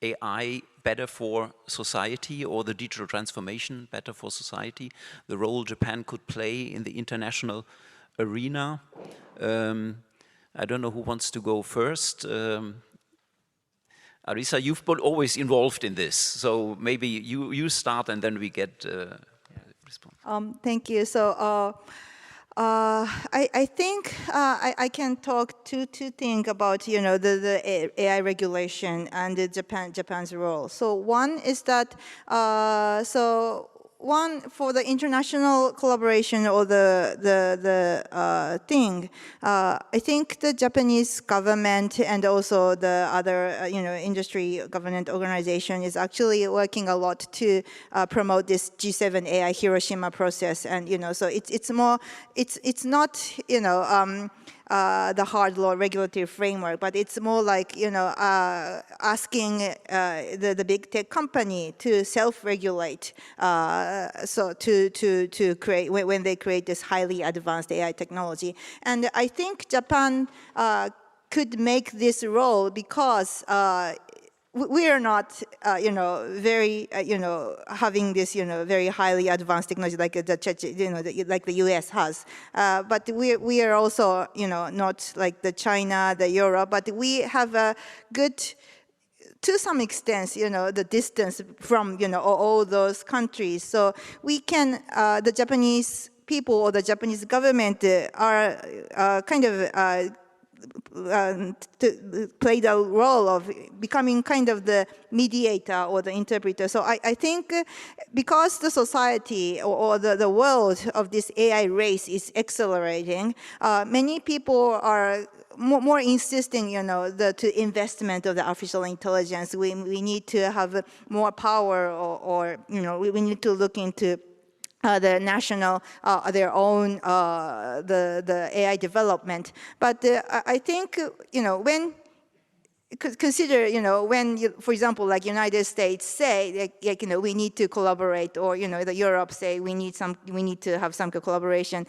Speaker 5: AI better for society, or the digital transformation better for society, the role Japan could play in the international arena? I don't know who wants to go first. Arisa, you've been always involved in this, so maybe you start and then we get response.
Speaker 7: Thank you. So I think I can talk two things about the AI regulation and the Japan's role. So one is that one, for the international collaboration or the thing, I think the Japanese government and also the other industry government organization is actually working a lot to promote this G7 AI Hiroshima process, and so it's more, it's not the hard law regulatory framework, but it's more like asking the big tech company to self-regulate, so to create when they create this highly advanced AI technology. And I think Japan could make this role because we are not, very, having this, very highly advanced technology like like the U.S. has. But we are also, not like the China, the Europe, but we have a good to some extent, the distance from, all those countries. So we can, the Japanese people or the Japanese government are kind of to play the role of becoming kind of the mediator or the interpreter. So I think because the society or the world of this AI race is accelerating, many people are more insisting, to investment of the artificial intelligence. We need to have more power or we need to look into the national, their own, the AI development. But I think, when consider, when, for example, like United States say, we need to collaborate, or, the Europe say we need to have some collaboration.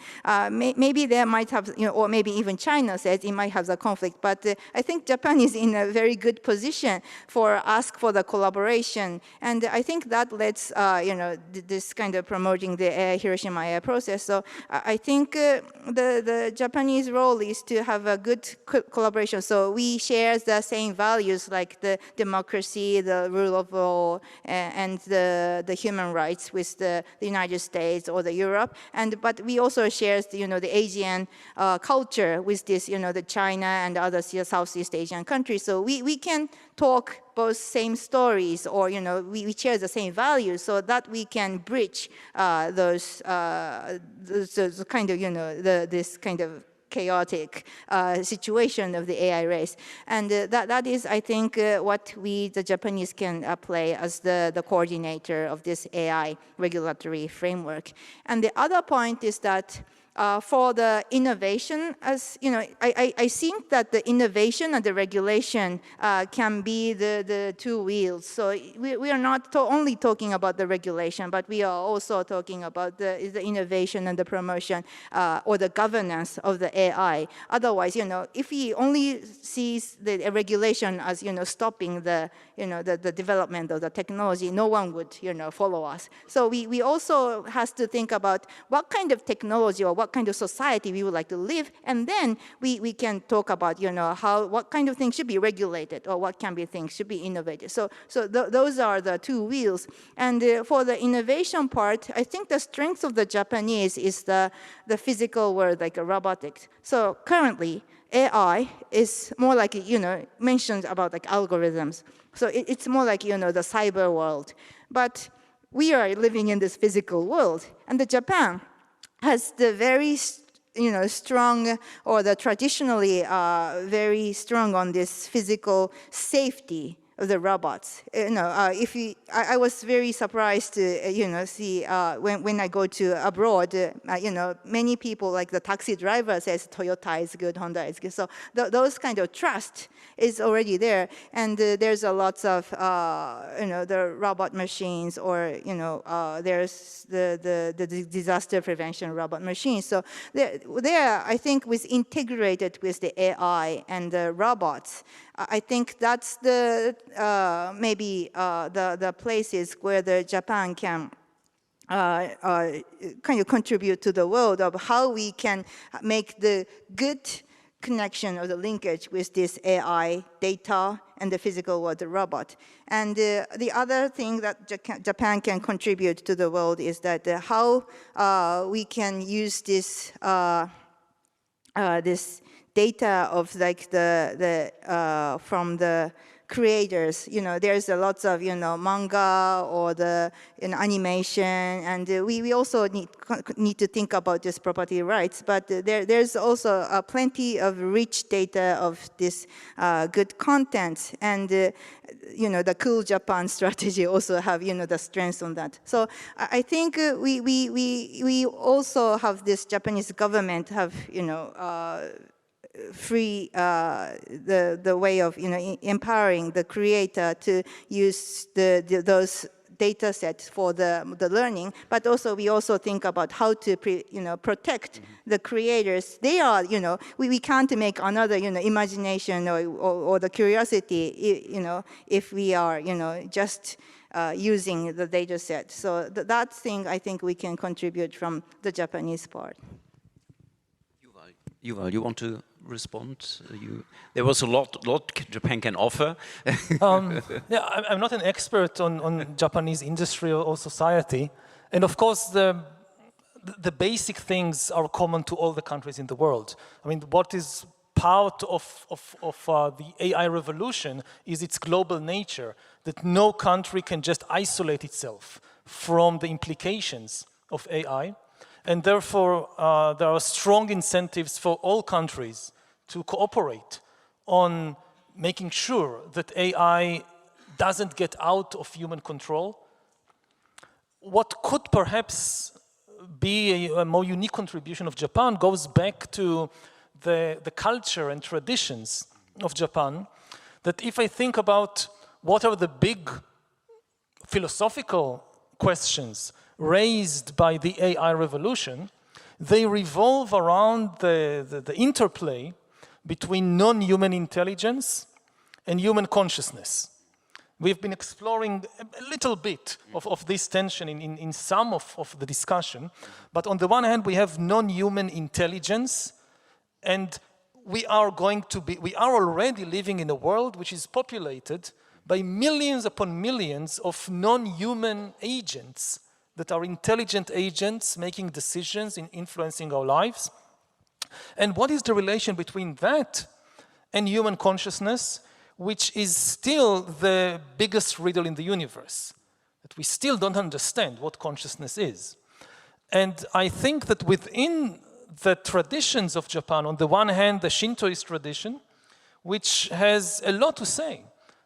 Speaker 7: Maybe they might have, or maybe even China says it might have the conflict. But I think Japan is in a very good position for ask for the collaboration, and I think that lets, this kind of promoting the Hiroshima AI process. So I think the Japanese role is to have a good collaboration. So we share the same values like the democracy, the rule of law, and the human rights with the United States or the Europe. But we also share the Asian culture with this, the China and other Southeast Asian countries. So we can talk both same stories, or we share the same values, so that we can bridge those kind of this kind of chaotic situation of the AI race. And that is, I think, what we, the Japanese, can play as the coordinator of this AI regulatory framework. And the other point is that for the innovation, as I think that the innovation and the regulation can be the two wheels. So we are not only talking about the regulation, but we are also talking about the innovation and the promotion or the governance of the AI. Otherwise, if we only see the regulation as stopping the the development of the technology, no one would follow us. So we also has to think about what kind of technology or what kind of society we would like to live, and then we can talk about what kind of things should be regulated or what can be things should be innovated. So those are the two wheels. And for the innovation part, I think the strength of the Japanese is the physical world, like a robotics. So currently, AI is more like, mentioned about like algorithms. So it's more like, the cyber world. But we are living in this physical world. And the Japan has the very, strong, or the traditionally very strong on this physical safety of the robots. I was very surprised to, see when I go to abroad, many people, like the taxi driver says Toyota is good, Honda is good. So those kind of trust is already there. And there's a lots of, the robot machines, or, there's the disaster prevention robot machines. So there, I think, was integrated with the AI and the robots. I think that's the maybe the places where the Japan can kind of contribute to the world of how we can make the good connection or the linkage with this AI data and the physical world, the robot. And the other thing that Japan can contribute to the world is that how we can use this this data of like the from the creators. There's a lots of manga or the animation, and we also need to think about this property rights. But there's also plenty of rich data of this good content, and the Cool Japan strategy also have the strengths on that. So I think we also have this Japanese government have free the way of empowering the creator to use those data sets for the learning, but also we also think about how to protect the creators. They are we can't make another imagination or the curiosity if we are just using the data set. So that thing I think we can contribute from the Japanese part.
Speaker 5: Yuval, you want to respond? There was a lot Japan can offer.
Speaker 4: Yeah, I'm not an expert on Japanese industry or society, and of course the basic things are common to all the countries in the world. I mean, what is part of the AI revolution is its global nature, that no country can just isolate itself from the implications of AI, and therefore there are strong incentives for all countries to cooperate on making sure that AI doesn't get out of human control. What could perhaps be a more unique contribution of Japan goes back to the culture and traditions of Japan, that if I think about what are the big philosophical questions raised by the AI revolution, they revolve around the interplay between non-human intelligence and human consciousness. We've been exploring a little bit of this tension in some of the discussion, but on the one hand we have non-human intelligence, and we are already living in a world which is populated by millions upon millions of non-human agents that are intelligent agents making decisions in influencing our lives. And what is the relation between that and human consciousness, which is still the biggest riddle in the universe, that we still don't understand what consciousness is. And I think that within the traditions of Japan, on the one hand, the Shintoist tradition, which has a lot to say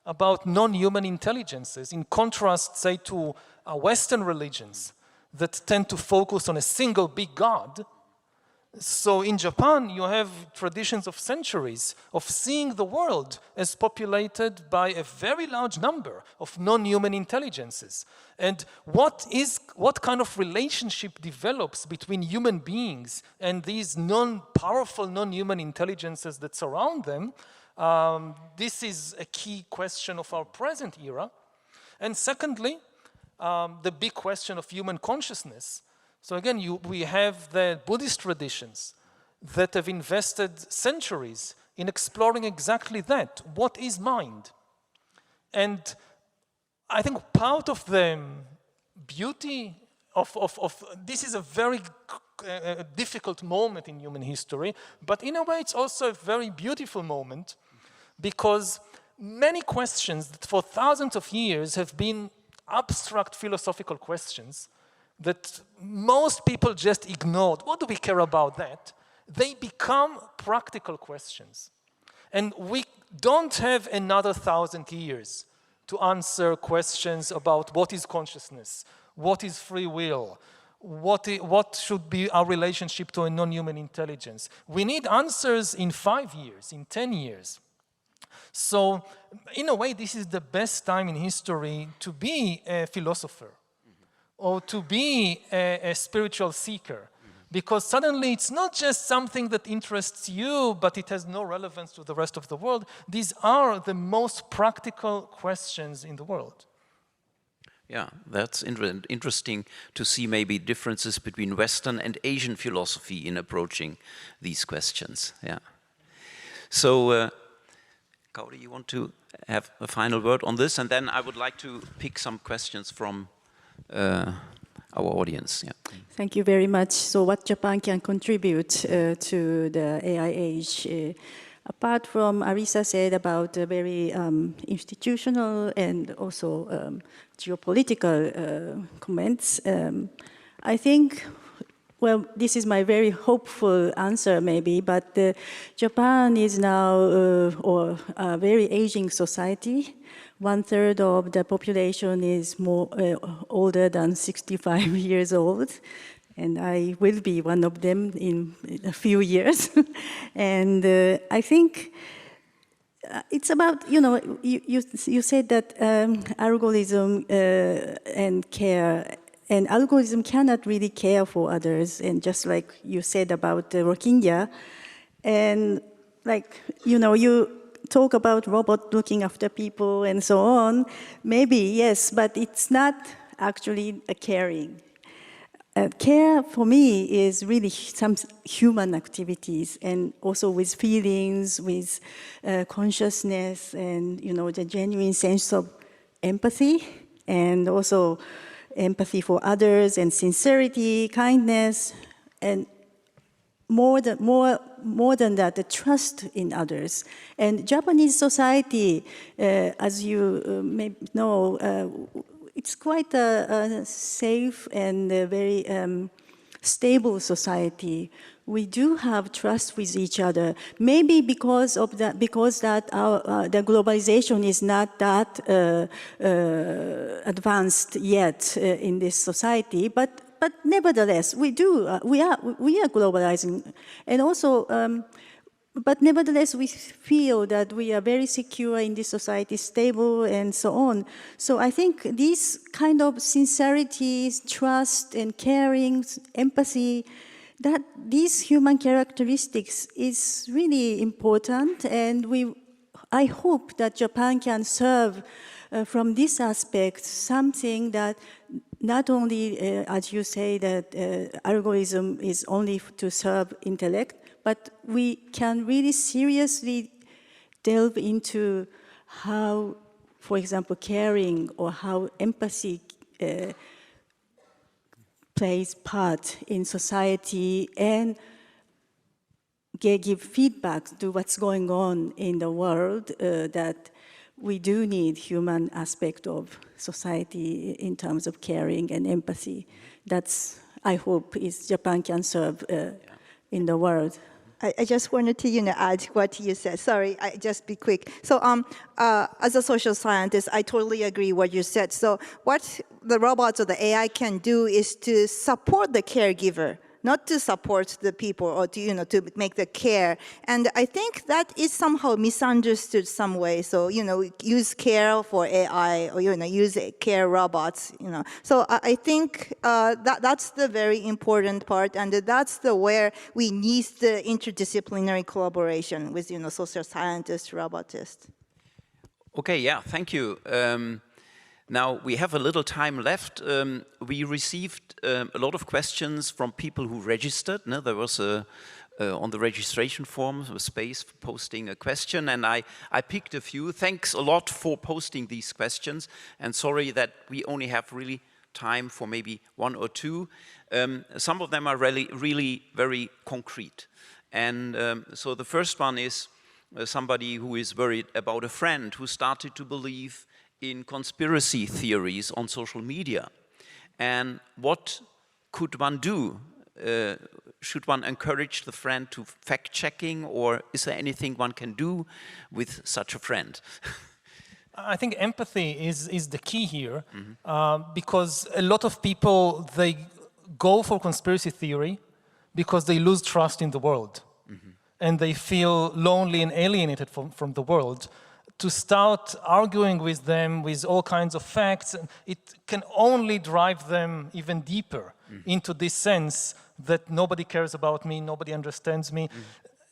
Speaker 4: about non-human intelligences, in contrast, say, to Western religions that tend to focus on a single big God. So in Japan, you have traditions of centuries of seeing the world as populated by a very large number of non-human intelligences. And what kind of relationship develops between human beings and these powerful non-human intelligences that surround them? This is a key question of our present era. And secondly, the big question of human consciousness. So again, we have the Buddhist traditions that have invested centuries in exploring exactly that. What is mind? And I think part of the beauty of this is a very difficult moment in human history, but in a way it's also a very beautiful moment, because many questions that for thousands of years have been abstract philosophical questions that most people just ignored. What do we care about that? They become practical questions. And we don't have another 1,000 years to answer questions about what is consciousness, what is free will, what should be our relationship to a non-human intelligence. We need answers in 5 years, in 10 years. So, in a way, this is the best time in history to be a philosopher or to be a spiritual seeker, because suddenly it's not just something that interests you, but it has no relevance to the rest of the world. These are the most practical questions in the world.
Speaker 5: Yeah, that's interesting to see maybe differences between Western and Asian philosophy in approaching these questions. Yeah. So, Kauri, you want to have a final word on this? And then I would like to pick some questions from our audience. Yeah.
Speaker 6: Thank you very much. So what Japan can contribute to the AI age, apart from Arisa said about very institutional and also geopolitical comments, I think, well, this is my very hopeful answer maybe, but Japan is now a very aging society. 1/3 of the population is more older than 65 years old, and I will be one of them in a few years. And I think it's about, you said that algorithm and care, and algorithm cannot really care for others, and just like you said about Rohingya, and like, you talk about robot looking after people and so on, maybe yes, but it's not actually a caring. care for me is really some human activities, and also with feelings, with consciousness, and the genuine sense of empathy, and also empathy for others, and sincerity, kindness, and more than that, the trust in others. And Japanese society, as you may know, it's quite a safe and a very stable society. We do have trust with each other. Maybe because the globalization is not that advanced yet in this society, but nevertheless, we are globalizing, and also, but nevertheless, we feel that we are very secure in this society, stable, and so on. So I think these kind of sincerity, trust, and caring, empathy, that these human characteristics is really important, and I hope that Japan can serve from this aspect something that not only, as you say, that algorithm is only to serve intellect, but we can really seriously delve into how, for example, caring or how empathy plays part in society, and give feedback to what's going on in the world, that we do need human aspect of society in terms of caring and empathy. That's, I hope, is Japan can serve in the world.
Speaker 7: I just wanted to, add what you said. Sorry, I just be quick. So, as a social scientist, I totally agree what you said. So, what the robots or the AI can do is to support the caregiver, not to support the people or to, to make the care. And I think that is somehow misunderstood some way. So, use care for AI or, use care robots, So I think that's the very important part. And that's where we need the interdisciplinary collaboration with, social scientists, robotists.
Speaker 5: Okay, yeah, thank you. Now, we have a little time left. We received a lot of questions from people who registered. No, there was on the registration form a space for posting a question, and I picked a few. Thanks a lot for posting these questions, and sorry that we only have really time for maybe one or two. Some of them are really very concrete. And so the first one is somebody who is worried about a friend who started to believe in conspiracy theories on social media. And what could one do? Should one encourage the friend to fact-checking, or is there anything one can do with such a friend?
Speaker 4: I think empathy is the key here, because a lot of people, they go for conspiracy theory because they lose trust in the world. And they feel lonely and alienated from the world. To start arguing with them with all kinds of facts, it can only drive them even deeper into this sense that nobody cares about me, nobody understands me.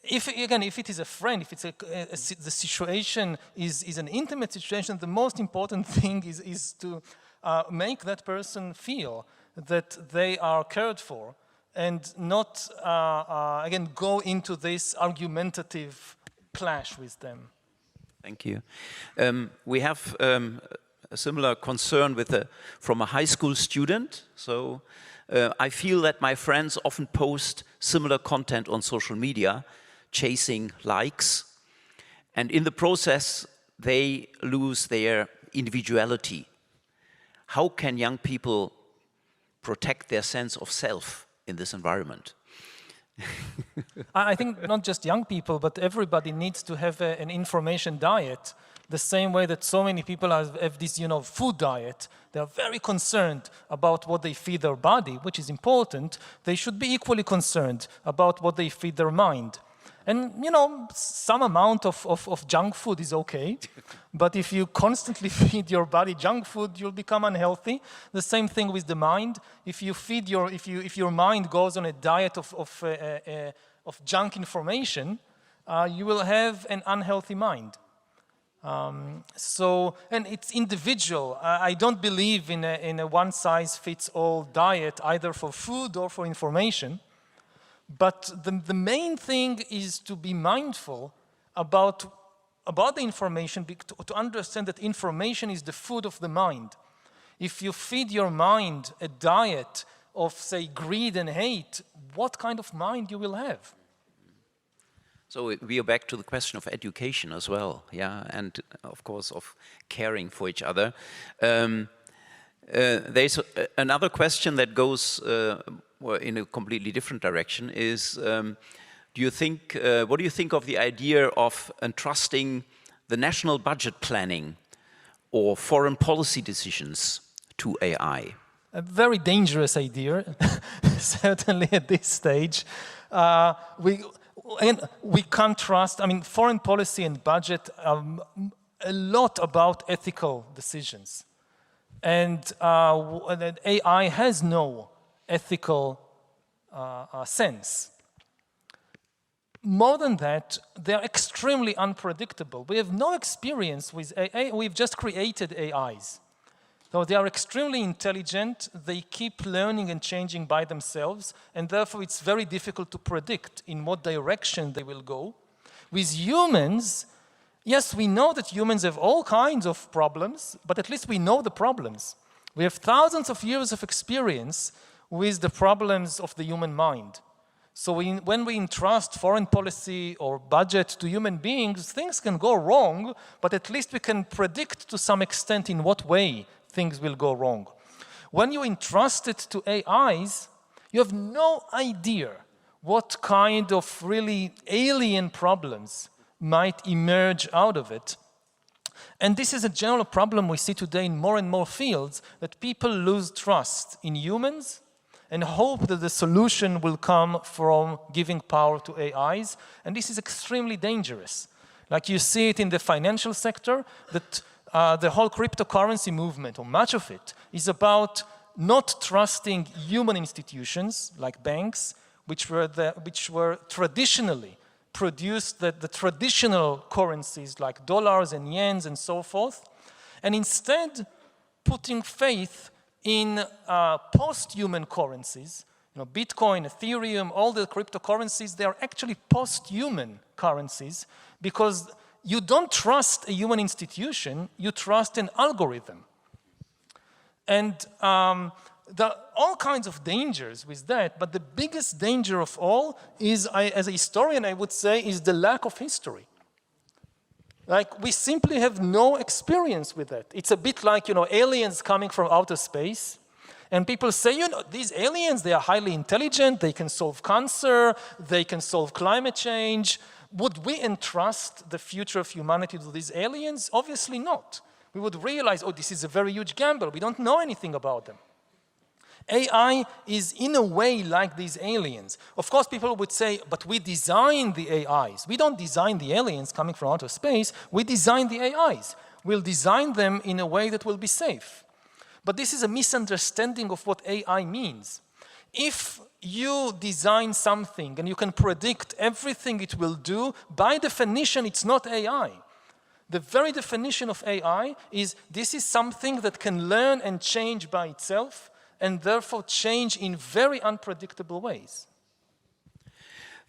Speaker 4: If it is a friend, if it's the situation is an intimate situation, the most important thing is to make that person feel that they are cared for, and not, again, go into this argumentative clash with them.
Speaker 5: Thank you. We have a similar concern from a high school student. So I feel that my friends often post similar content on social media, chasing likes. And in the process, they lose their individuality. How can young people protect their sense of self in this environment?
Speaker 4: I think not just young people, but everybody needs to have an information diet, the same way that so many people have this, food diet. They are very concerned about what they feed their body, which is important. They should be equally concerned about what they feed their mind. And, some amount of junk food is okay, but if you constantly feed your body junk food, you'll become unhealthy. The same thing with the mind. If your mind goes on a diet of junk information, you will have an unhealthy mind.
Speaker 1: And it's individual. I don't believe in a one-size-fits-all diet, either for food or for information. But the main thing is to be mindful about the information, to understand that information is the food of the mind. If you feed your mind a diet of, say, greed and hate, what kind of mind you will have?
Speaker 5: So we are back to the question of education as well, yeah, and of course of caring for each other. There's another question that goes in a completely different direction. Is what do you think of the idea of entrusting the national budget planning or foreign policy decisions to AI?
Speaker 1: A very dangerous idea, certainly at this stage. We can't trust, I mean, foreign policy and budget a lot about ethical decisions. And AI has no ethical sense. More than that, they're extremely unpredictable. We have no experience with AI, we've just created AIs. So they are extremely intelligent, they keep learning and changing by themselves, and therefore it's very difficult to predict in what direction they will go. With humans, yes, we know that humans have all kinds of problems, but at least we know the problems. We have thousands of years of experience with the problems of the human mind. So when we entrust foreign policy or budget to human beings, things can go wrong, but at least we can predict to some extent in what way things will go wrong. When you entrust it to AIs, you have no idea what kind of really alien problems might emerge out of it. And this is a general problem we see today in more and more fields, that people lose trust in humans and hope that the solution will come from giving power to AIs. And this is extremely dangerous. Like you see it in the financial sector, that the whole cryptocurrency movement, or much of it, is about not trusting human institutions like banks, which were traditionally produced the traditional currencies like dollars and yens and so forth, and instead putting faith in post-human currencies. You know, Bitcoin, Ethereum, all the cryptocurrencies, they are actually post-human currencies because you don't trust a human institution, you trust an algorithm. And there are all kinds of dangers with that, but the biggest danger of all is, as a historian, I would say, is the lack of history. Like, we simply have no experience with that. It's a bit like, you know, aliens coming from outer space, and people say, you know, these aliens, they are highly intelligent, they can solve cancer, they can solve climate change. Would we entrust the future of humanity to these aliens? Obviously not. We would realize, oh, this is a very huge gamble. We don't know anything about them. AI is in a way like these aliens. Of course, people would say, but we design the AIs. We don't design the aliens coming from outer space. We design the AIs. We'll design them in a way that will be safe. But this is a misunderstanding of what AI means. If you design something and you can predict everything it will do, by definition, it's not AI. The very definition of AI is this is something that can learn and change by itself, and therefore change in very unpredictable ways.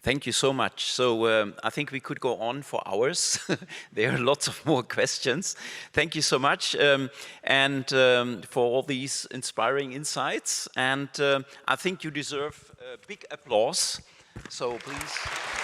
Speaker 5: Thank you so much. So I think we could go on for hours. There are lots of more questions. Thank you so much and for all these inspiring insights. And I think you deserve a big applause. So please.